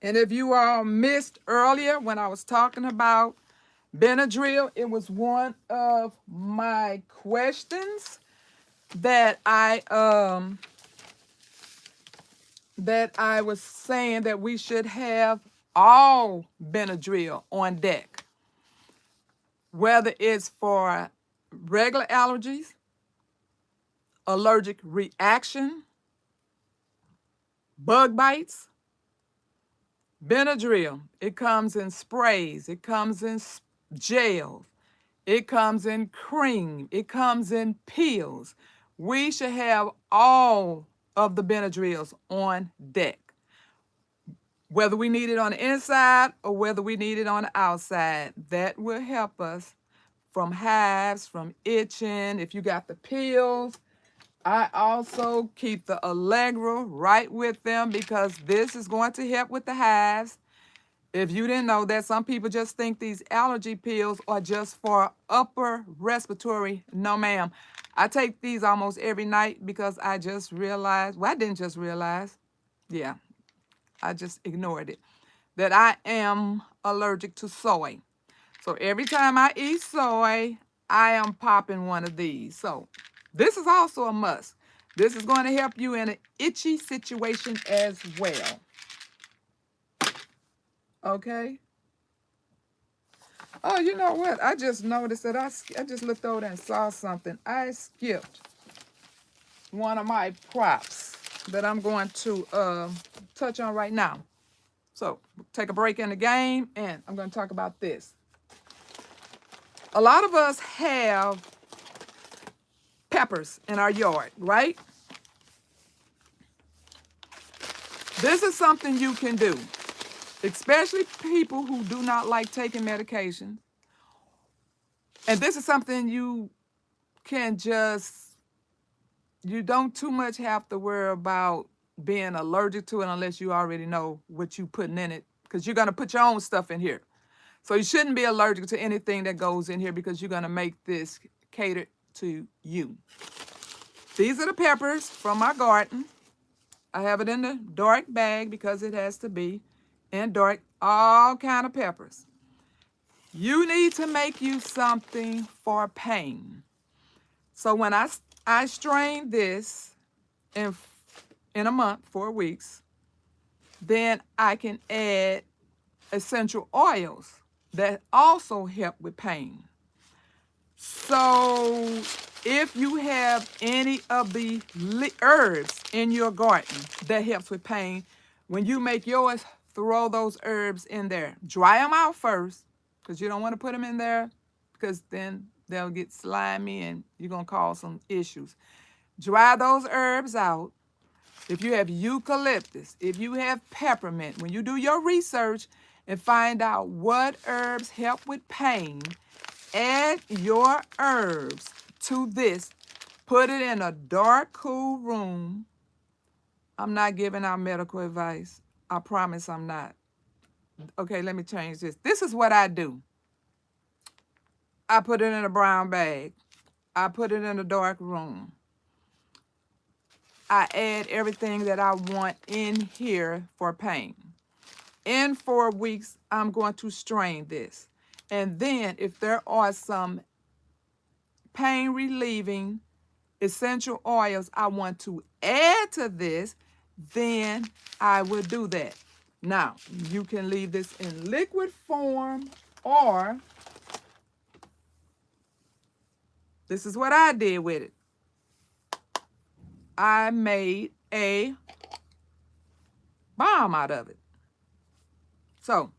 And if you all missed earlier when I was talking about Benadryl, it was one of my questions that I was saying that we should have all Benadryl on deck, whether it's for regular allergies, allergic reaction, bug bites. Benadryl, it comes in sprays, it comes in gels, it comes in cream, it comes in pills. We should have all of the Benadryls on deck, whether we need it on the inside or whether we need it on the outside. That will help us from hives, from itching. If you got the pills, I also keep the Allegra right with them because this is going to help with the hives. If you didn't know that, some people just think these allergy pills are just for upper respiratory. No, ma'am. I take these almost every night because I just realized, well, I didn't just realize, yeah, I just ignored it, that I am allergic to soy. So every time I eat soy, I am popping one of these. So this is also a must. This is going to help you in an itchy situation as well. Okay? Oh, you know what? I just noticed that I just looked over there and saw something. I skipped one of my props that I'm going to touch on right now. So take a break in the game, and I'm going to talk about this. A lot of us have peppers in our yard, right? This is something you can do, especially people who do not like taking medication. And this is something you can just, you don't too much have to worry about being allergic to it unless you already know what you're putting in it, because you're going to put your own stuff in here. So you shouldn't be allergic to anything that goes in here because you're going to make this cater to you. These are the peppers from my garden. I have it in the dark bag because it has to be in dark, all kind of peppers. You need to make you something for pain. So when I strain this in a month, 4 weeks, then I can add essential oils that also help with pain. So if you have any of the herbs in your garden that helps with pain, when you make yours, throw those herbs in there. Dry them out first, because you don't want to put them in there, because then they'll get slimy and you're going to cause some issues. Dry those herbs out. If you have eucalyptus, if you have peppermint, when you do your research and find out what herbs help with pain, add your herbs to this. Put it in a dark, cool room I'm not giving out medical advice. I promise I'm not. Okay, let me change this. This is what I do. I put it in a brown bag. I put it in a dark room. I add everything that I want in here for pain. In 4 weeks, I'm going to strain this. And then if there are some pain relieving essential oils I want to add to this, then I will do that. Now, you can leave this in liquid form, or this is what I did with it. I made a balm out of it. So,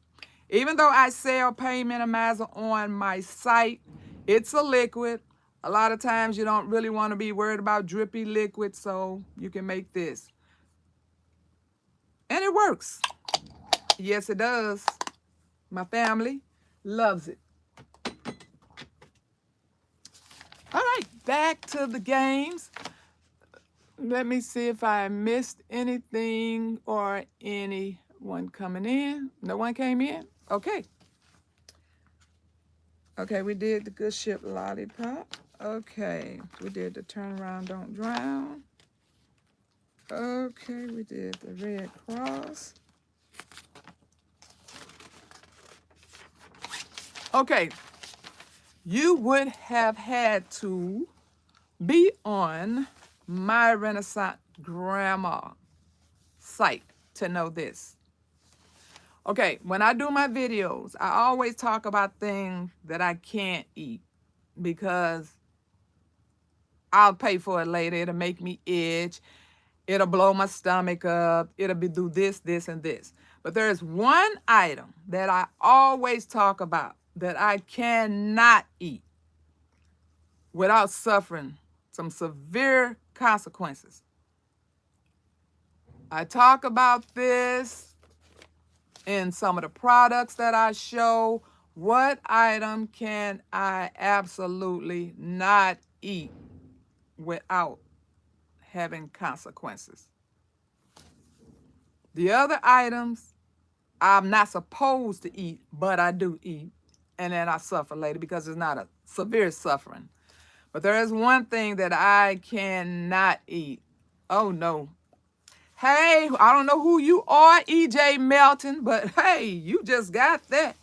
even though I sell pain minimizer on my site, it's a liquid. A lot of times you don't really want to be worried about drippy liquid, so you can make this. And it works. Yes, it does. My family loves it. All right, back to the games. Let me see if I missed anything or anyone coming in. No one came in? Okay. Okay, we did the Good Ship Lollipop. Okay, we did the Turn Around, Don't Drown. Okay, we did the Red Cross. Okay, you would have had to be on my Renaissance Grandma site to know this. Okay, when I do my videos, I always talk about things that I can't eat because I'll pay for it later. It'll make me itch. It'll blow my stomach up. It'll do this, this, and this. But there is one item that I always talk about that I cannot eat without suffering some severe consequences. I talk about this in some of the products that I show. What item can I absolutely not eat without having consequences? The other items I'm not supposed to eat, but I do eat, and then I suffer later because it's not a severe suffering. But there is one thing that I cannot eat. Oh no. Hey, I don't know who you are, EJ Melton, but hey, you just got that.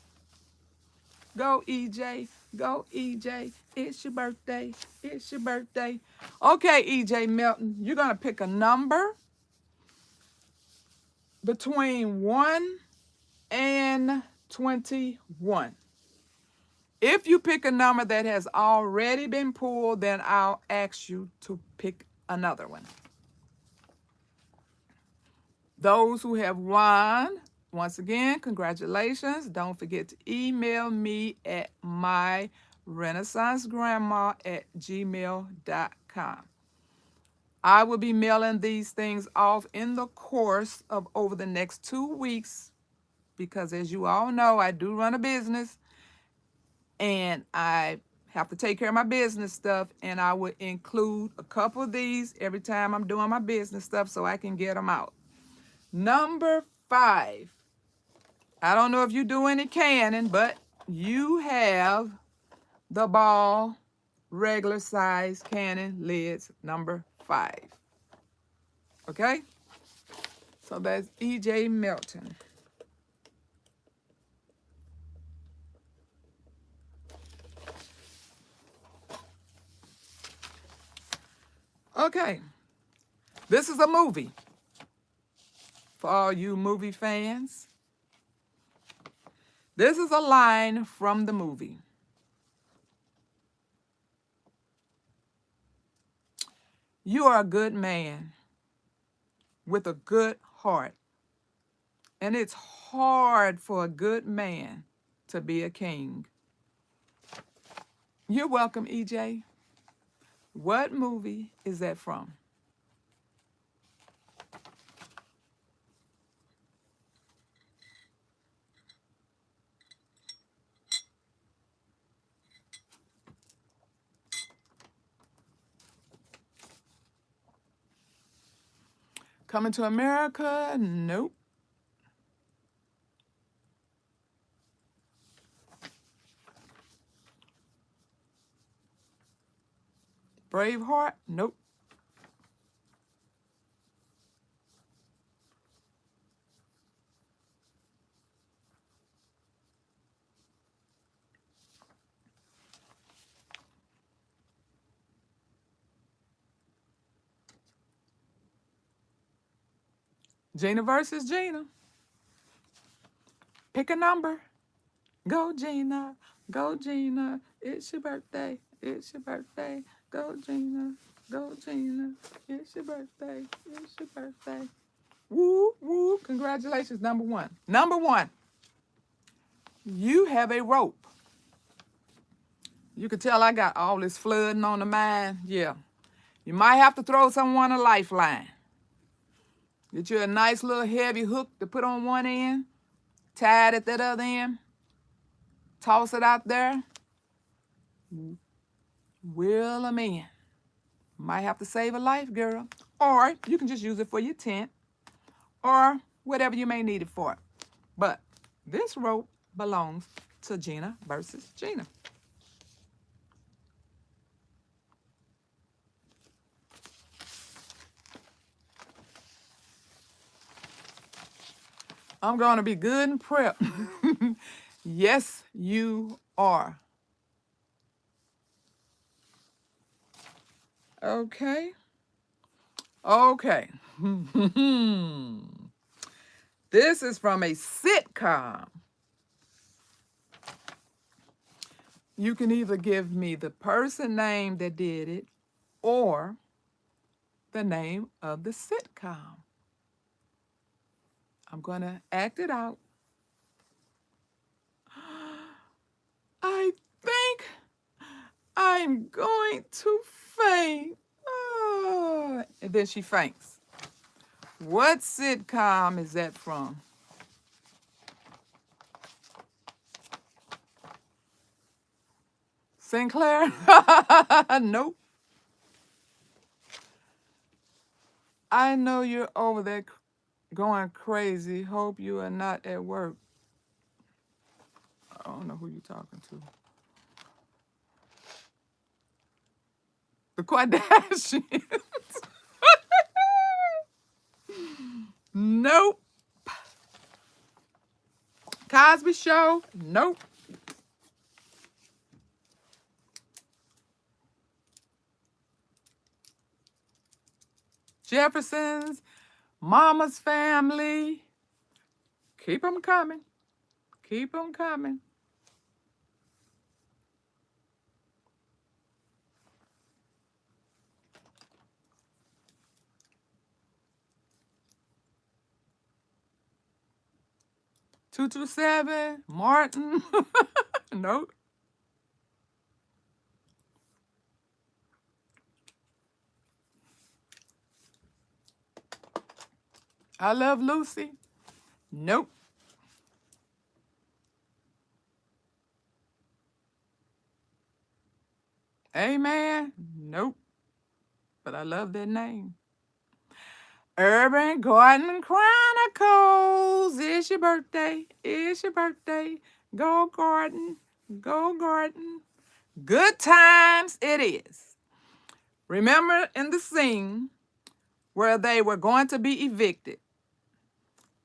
Go, EJ. Go, EJ. It's your birthday. It's your birthday. Okay, EJ Melton, you're going to pick a number between 1 and 21. If you pick a number that has already been pulled, then I'll ask you to pick another one. Those who have won, once again, congratulations. Don't forget to email me at myrenaissancegrandma@gmail.com. I will be mailing these things off in the course of over the next 2 weeks because, as you all know, I do run a business and I have to take care of my business stuff, and I would include a couple of these every time I'm doing my business stuff so I can get them out. Number 5. I don't know if you do any canning, but you have the Ball regular size canning lids number 5. Okay? So that's EJ Melton. Okay. This is a movie. For all you movie fans, this is a line from the movie. You are a good man with a good heart, and it's hard for a good man to be a king. You're welcome, EJ. What movie is that from? Coming to America? Nope. Braveheart? Nope. Gina versus Gina. Pick a number. Go Gina. Go Gina. It's your birthday. It's your birthday. Go Gina. Go Gina. It's your birthday. It's your birthday. Woo, woo. Congratulations, number one. Number one, you have a rope. You can tell I got all this flooding on the mind. Yeah. You might have to throw someone a lifeline. Get you a nice little heavy hook to put on one end, tie it at that other end, toss it out there, wheel them in. Might have to save a life, girl. Or you can just use it for your tent or whatever you may need it for. But this rope belongs to Gina versus Gina. I'm going to be good and prep. Yes, you are. Okay. Okay. This is from a sitcom. You can either give me the person name that did it or the name of the sitcom. I'm going to act it out. I think I'm going to faint. Oh. And then she faints. What sitcom is that from? Sinclair? Nope. I know you're over there going crazy. Hope you are not at work. I don't know who you're talking to. The Kardashians. Nope. Cosby Show? Nope. Jeffersons? Mama's Family? Keep them coming. Keep them coming. $227? Martin? Nope. I Love Lucy? Nope. Amen? Nope. But I love that name. Urban Garden Chronicles. It's your birthday. It's your birthday. Go garden. Go garden. Good times it is. Remember in the scene where they were going to be evicted,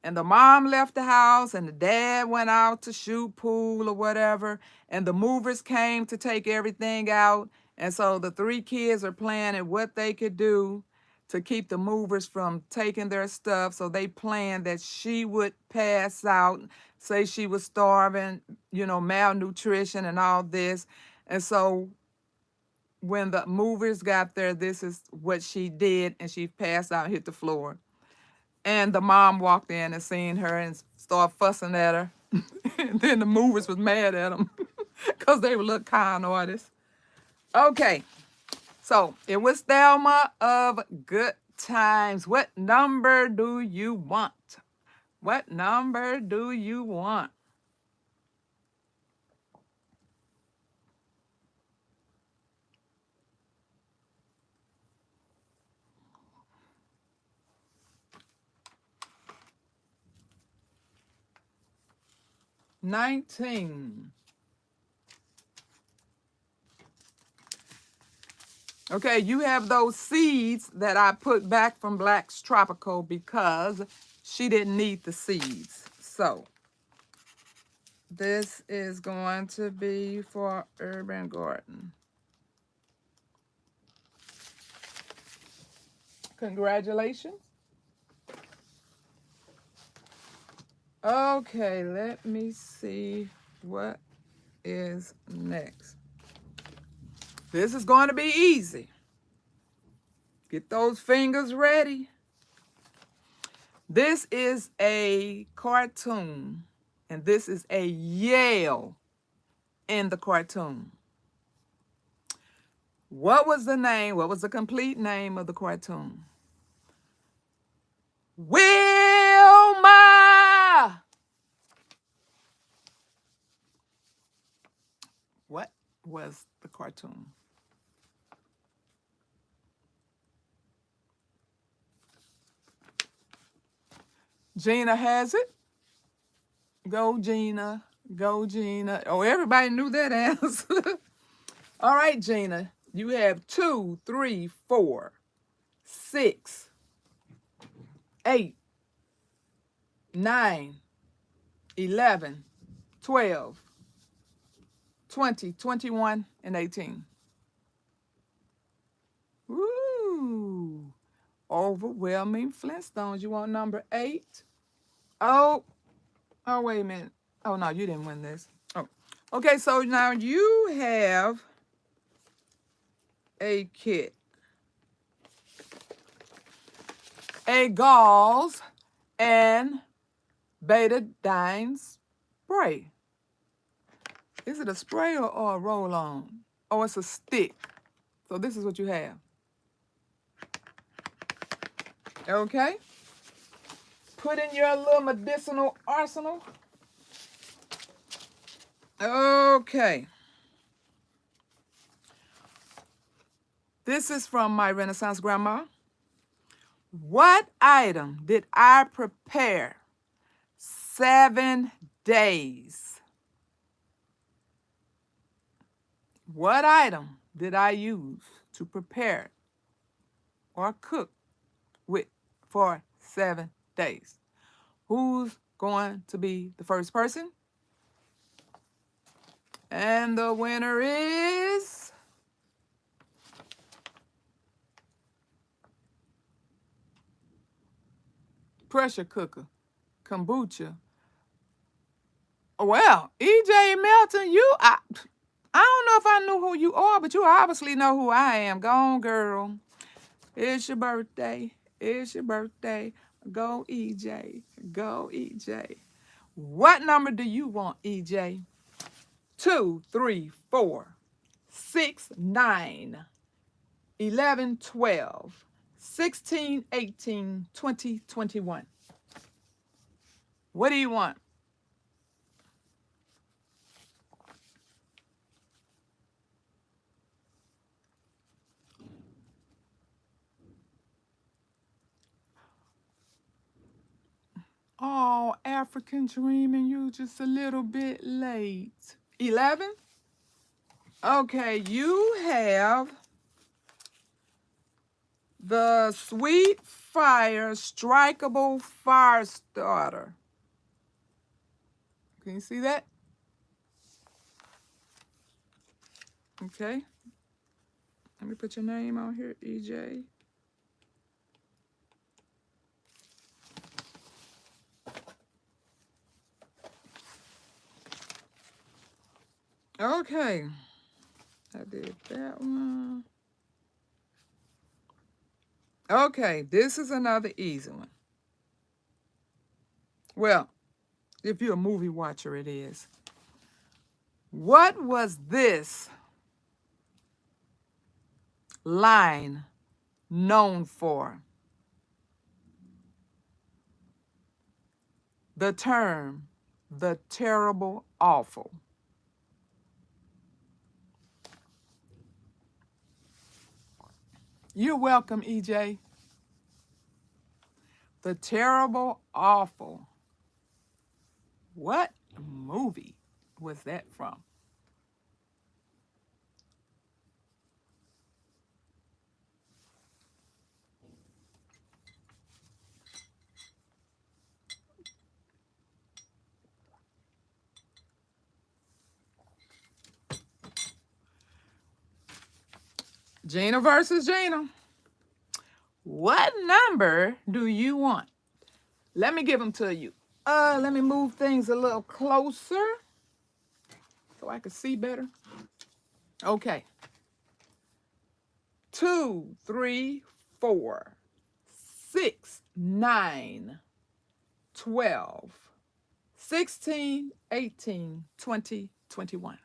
and the mom left the house and the dad went out to shoot pool or whatever, and the movers came to take everything out, and so the three kids are planning what they could do to keep the movers from taking their stuff. So they planned that she would pass out, say she was starving, malnutrition and all this. And so when the movers got there, this is what she did, and she passed out and hit the floor. And the mom walked in and seen her and started fussing at her. And then the movers was mad at them because they were little con artists. Okay, so it was Thelma of Good Times. What number do you want? What number do you want? 19. Okay, you have those seeds that I put back from Black's Tropical because she didn't need the seeds. So this is going to be for Urban Garden. Congratulations. Okay, let me see what is next. This is going to be easy. Get those fingers ready. This is a cartoon, and this is a Yale in the cartoon. What was the name? What was the complete name of the cartoon? Wilma! What was the cartoon? Gina has it. Go, Gina. Go, Gina. Oh, everybody knew that answer. All right, Gina. You have 2, 3, 4, 6, 8, 9, 11, 12, 20, 21, and 18. Woo! Overwhelming Flintstones. You want number 8? Oh, wait a minute. Oh, no, you didn't win this. Oh, okay, so now you have a kit. A gauze and betadine spray. Is it a spray or a roll-on? Oh, it's a stick. So this is what you have. Okay? Put in your little medicinal arsenal. Okay. This is from my Renaissance grandma. What item did I prepare 7 days? What item did I use to prepare or cook with for 7 days? Who's going to be the first person? And the winner is pressure cooker, kombucha. Well, E.J. Melton, I don't know if I knew who you are, but you obviously know who I am. Go on, girl. It's your birthday. It's your birthday. Go, E.J. Go, E.J. What number do you want, E.J.? 2, 3, 4, 6, 9, 11, 12, 16, 18, 20, 21. What do you want? Oh, African Dreaming, you just a little bit late. 11? Okay, you have the Sweet Fire Strikeable Fire Starter. Can you see that? Okay. Let me put your name on here, EJ. Okay. I did that one. Okay, this is another easy one. Well, if you're a movie watcher, it is. What was this line known for? The term, the terrible awful. You're welcome, EJ. The terrible awful. What movie was that from? Gina versus Gina. What number do you want? Let me give them to you. Let me move things a little closer so I can see better. Okay. 2, 3, 4, 6, 9, 12, 16, 18, 20, 21.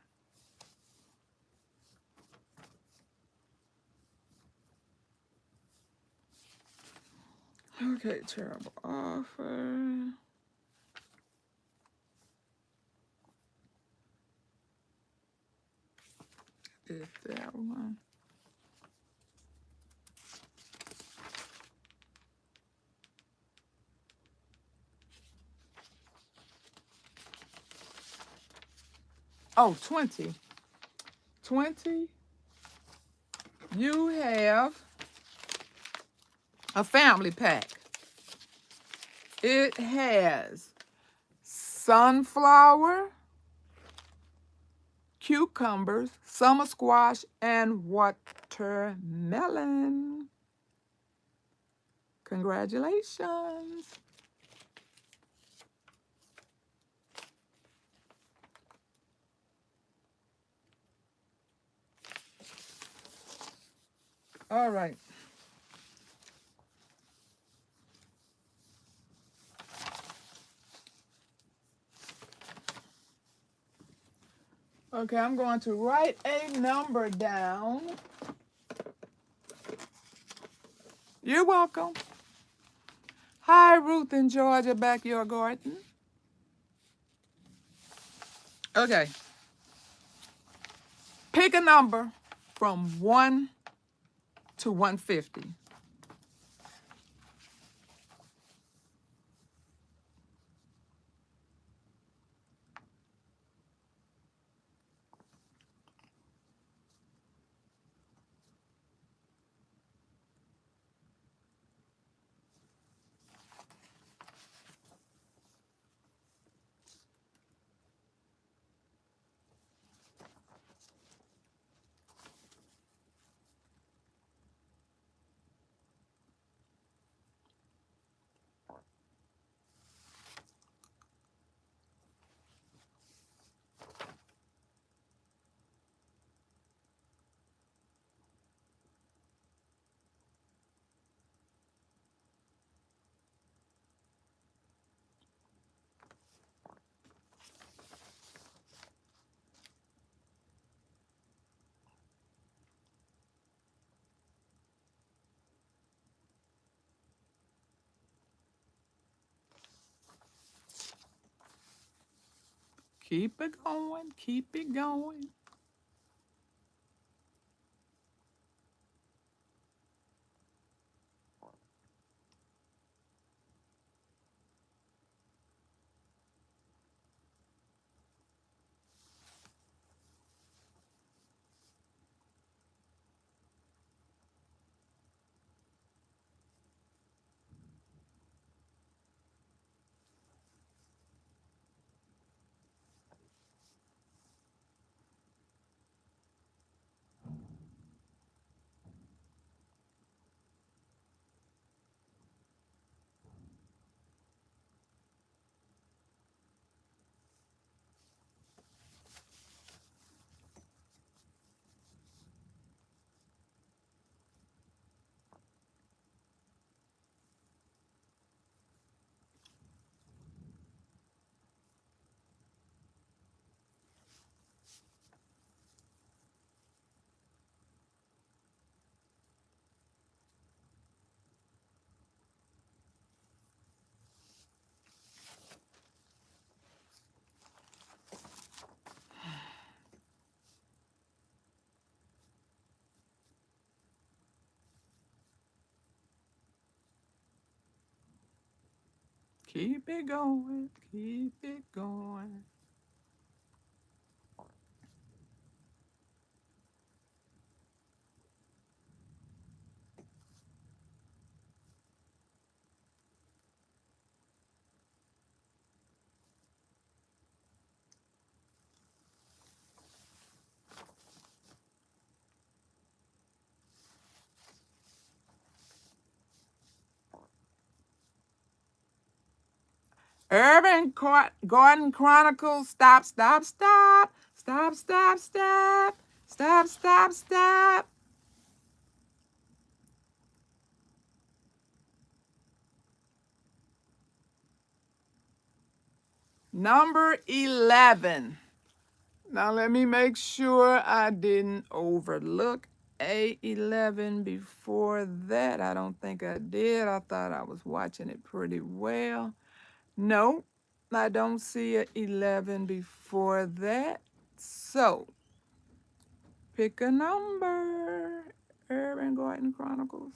Okay, terrible offer. Did that one. Oh, 20. 20. You have a family pack. It has sunflower, cucumbers, summer squash, and watermelon. Congratulations. All right. Okay, I'm going to write a number down. You're welcome. Hi, Ruth in Georgia, backyard garden. Okay. Pick a number from 1 to 150. Keep it going, keep it going. Keep it going, keep it going. Garden Chronicles. Stop, stop, stop. Stop, stop, stop. Stop, stop, stop. Number 11. Now let me make sure I didn't overlook A11 before that. I don't think I did. I thought I was watching it pretty well. No, I don't see a 11 before that. So pick a number. Urban Garden Chronicles.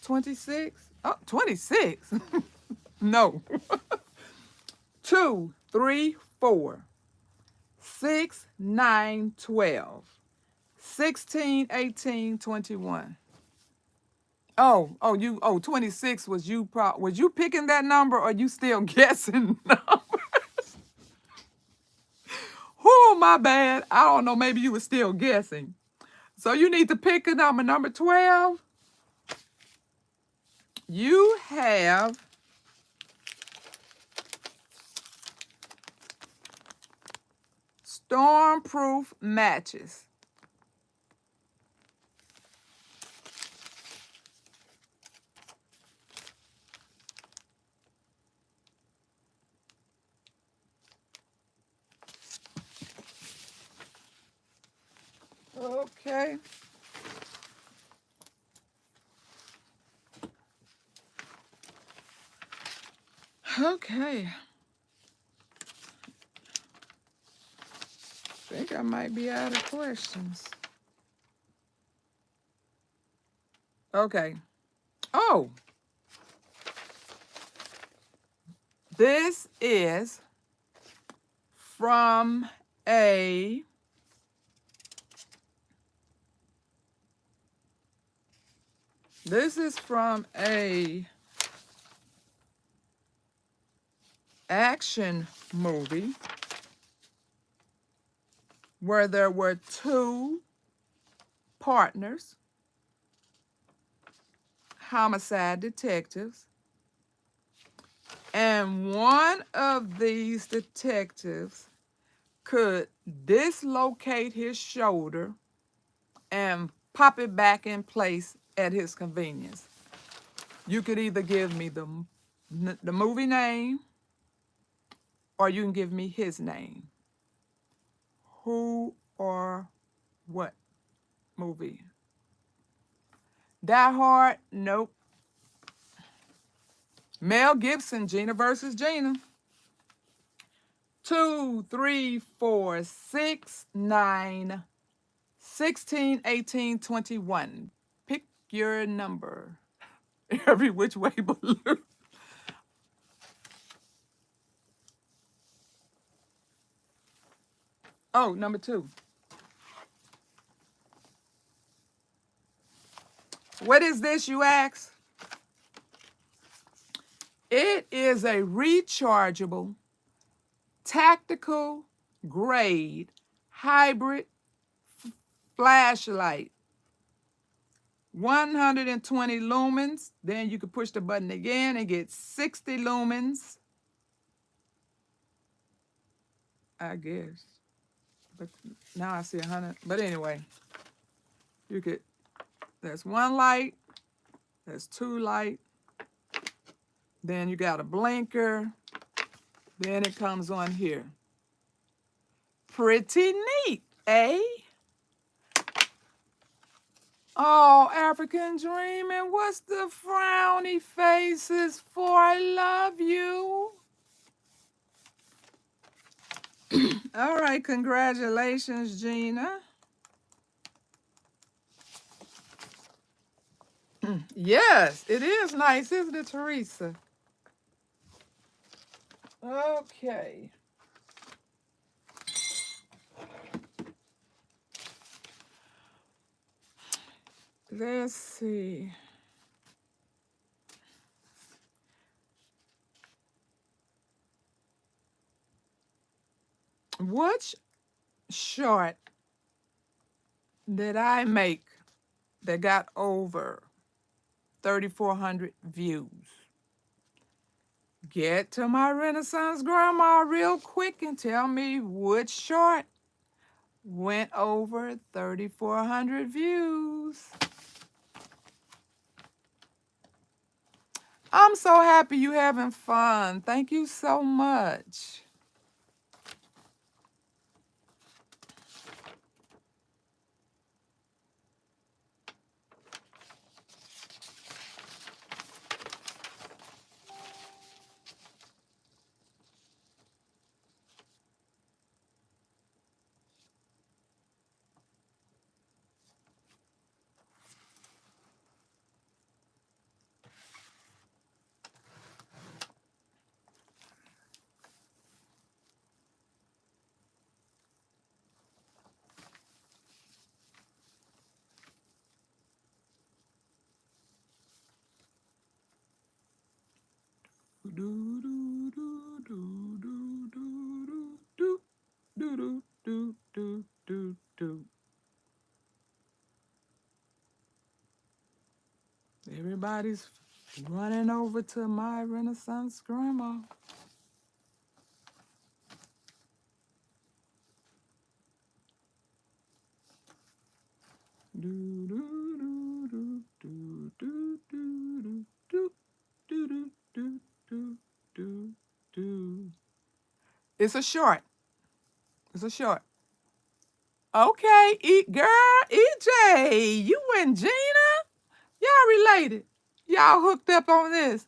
26? Oh, 26? No. 2, 3, 4, 6, 9, 12, 16, 18, 21. Oh, 26 was was you picking that number or you still guessing numbers? Oh, my bad. I don't know, maybe you were still guessing. So you need to pick a number. Number 12, you have storm-proof matches. Okay. Okay. I think I might be out of questions. Okay. Oh, this is from a action movie where there were two partners, homicide detectives, and one of these detectives could dislocate his shoulder and pop it back in place at his convenience. You could either give me the movie name or you can give me his name. Who or what movie? Die Hard? Nope. Mel Gibson, Gina versus Gina. 2, 3, 4, 6, 9, 16, 18, 21. Pick your number. Every which way blue. Oh, number 2. What is this, you ask? It is a rechargeable, tactical grade hybrid flashlight. 120 lumens. Then you can push the button again and get 60 lumens. I guess. But now I see 100. But anyway, there's one light, there's two light, then you got a blinker, then it comes on here. Pretty neat, eh? Oh, African dreaming, what's the frowny faces for? I love you. All right, congratulations, Gina. Yes, it is nice, isn't it, Teresa? Okay. Let's see. What short did I make that got over 3,400 views? Get to my Renaissance grandma real quick and tell me which short went over 3,400 views. I'm so happy you having fun. Thank you so much. Everybody's running over to my Renaissance grandma. It's a short. It's a short. Okay, girl, EJ, you and Gina, y'all related. Y'all hooked up on this.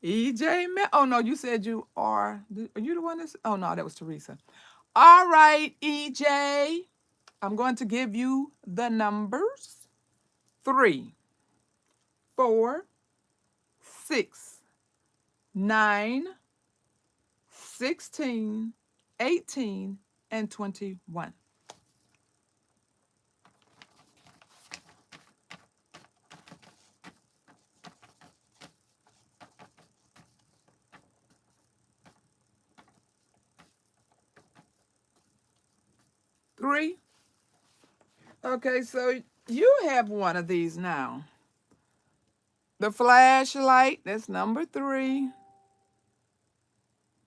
EJ, oh no, you said you are. Are you the one that's? Oh no, that was Teresa. All right, EJ, I'm going to give you the numbers: 3, 4, 6, 9, 16, 18, and 21. Three. Okay, so you have one of these now. The flashlight, that's number 3.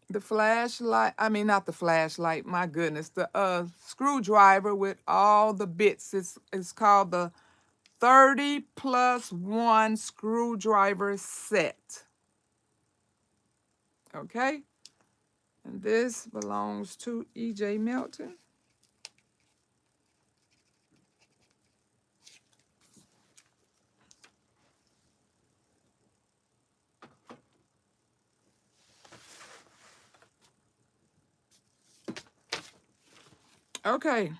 The flashlight, I mean, not the flashlight, my goodness. The screwdriver with all the bits. It's called the 30+1 screwdriver set. Okay? And this belongs to EJ Melton. Okay.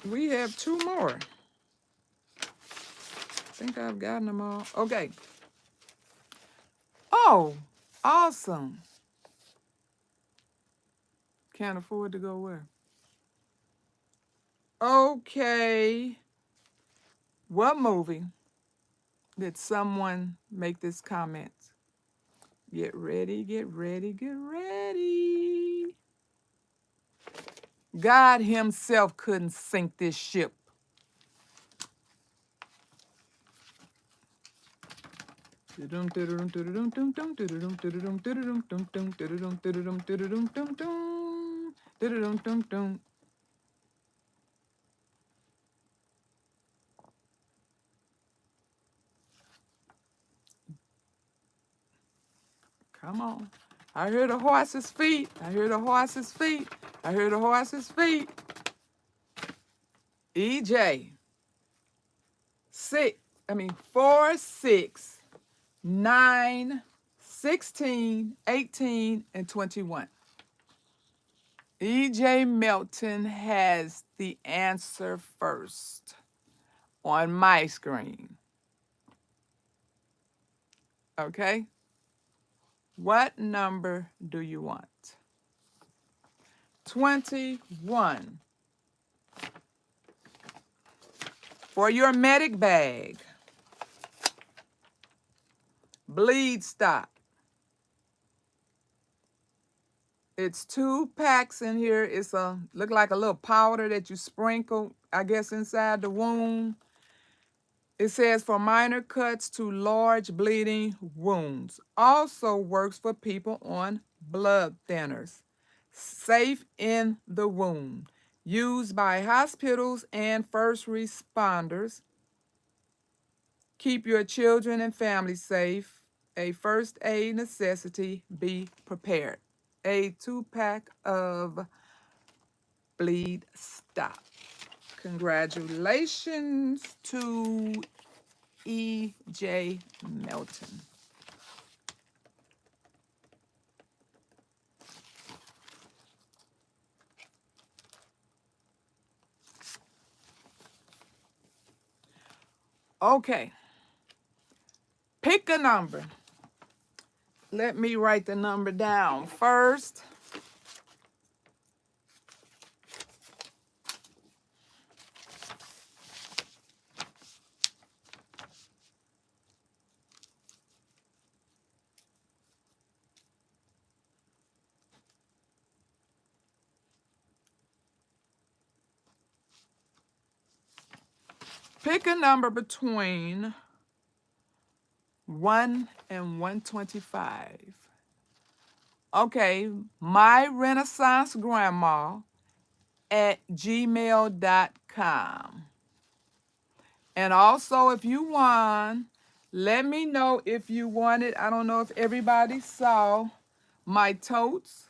We have 2 more. I think I've gotten them all. Okay. Oh, awesome. Can't afford to go where? Okay. What movie did someone make this comment? Get ready, get ready, get ready. God himself couldn't sink this ship. Come on. I hear the horse's feet. I hear the horse's feet. I hear the horse's feet. EJ. 4, 6, 9, 16, 18, and 21. EJ Melton has the answer first on my screen. Okay? What number do you want? 21. For your medic bag, bleed stop. It's 2 packs in here. It's look like a little powder that you sprinkle, I guess, inside the wound. It says for minor cuts to large bleeding wounds. Also works for people on blood thinners. Safe in the wound. Used by hospitals and first responders. Keep your children and family safe. A first aid necessity. Be prepared. A 2-pack of bleed stop. Congratulations to E.J. Melton. Okay, pick a number. Let me write the number down first. Pick a number between 1 and 125. Okay, my Renaissance Grandma at gmail.com. And also, if you won, let me know if you won it. I don't know if everybody saw my totes.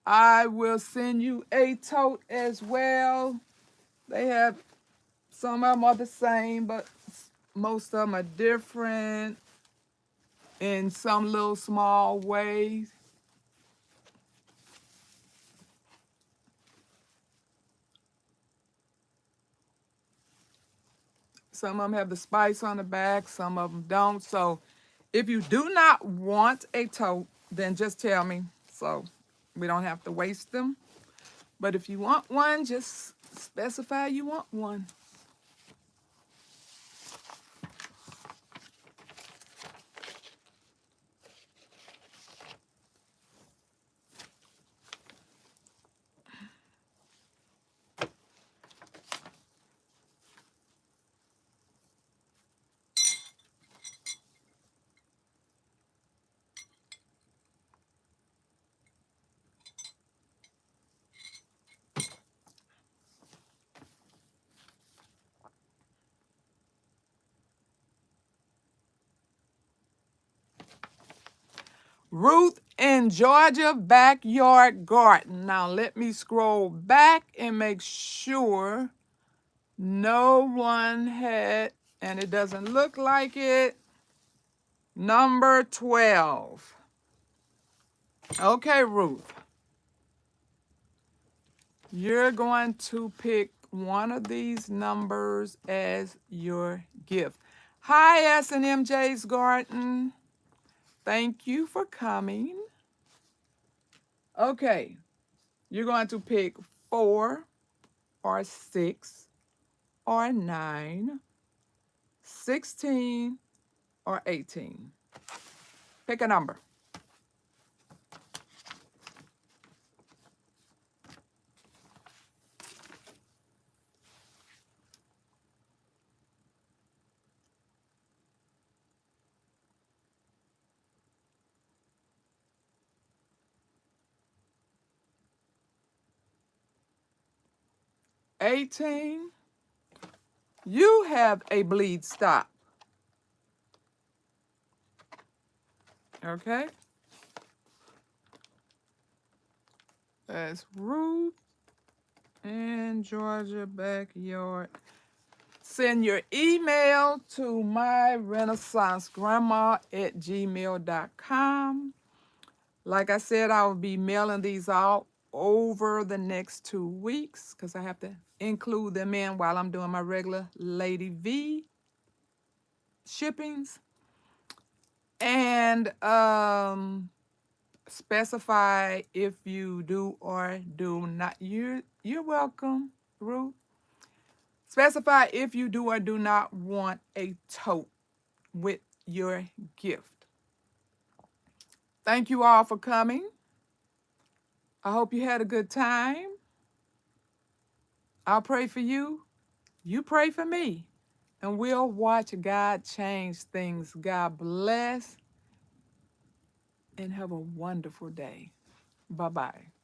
I will send you a tote as well. They have, some of them are the same, but most of them are different in some little small ways. Some of them have the spice on the back, some of them don't. So if you do not want a tote, then just tell me so we don't have to waste them. But if you want one, just specify you want one. Ruth in Georgia backyard garden. Now let me scroll back and make sure no one had, and it doesn't look like it. Number 12. Okay, Ruth. You're going to pick one of these numbers as your gift. Hi, S&MJ's Garden. Thank you for coming. Okay, you're going to pick 4 or 6 or 9, 16 or 18. Pick a number. $18. You have a bleed stop. Okay? That's Ruth in Georgia backyard. Send your email to myrenaissancegrandma@gmail.com. Like I said, I will be mailing these out over the next 2 weeks because I have to include them in while I'm doing my regular Lady V shippings. And specify if you do or do not. You're welcome, Ruth. Specify if you do or do not want a tote with your gift. Thank you all for coming. I hope you had a good time. I'll pray for you. You pray for me. and we'll watch God change things. God bless and have a wonderful day. Bye bye.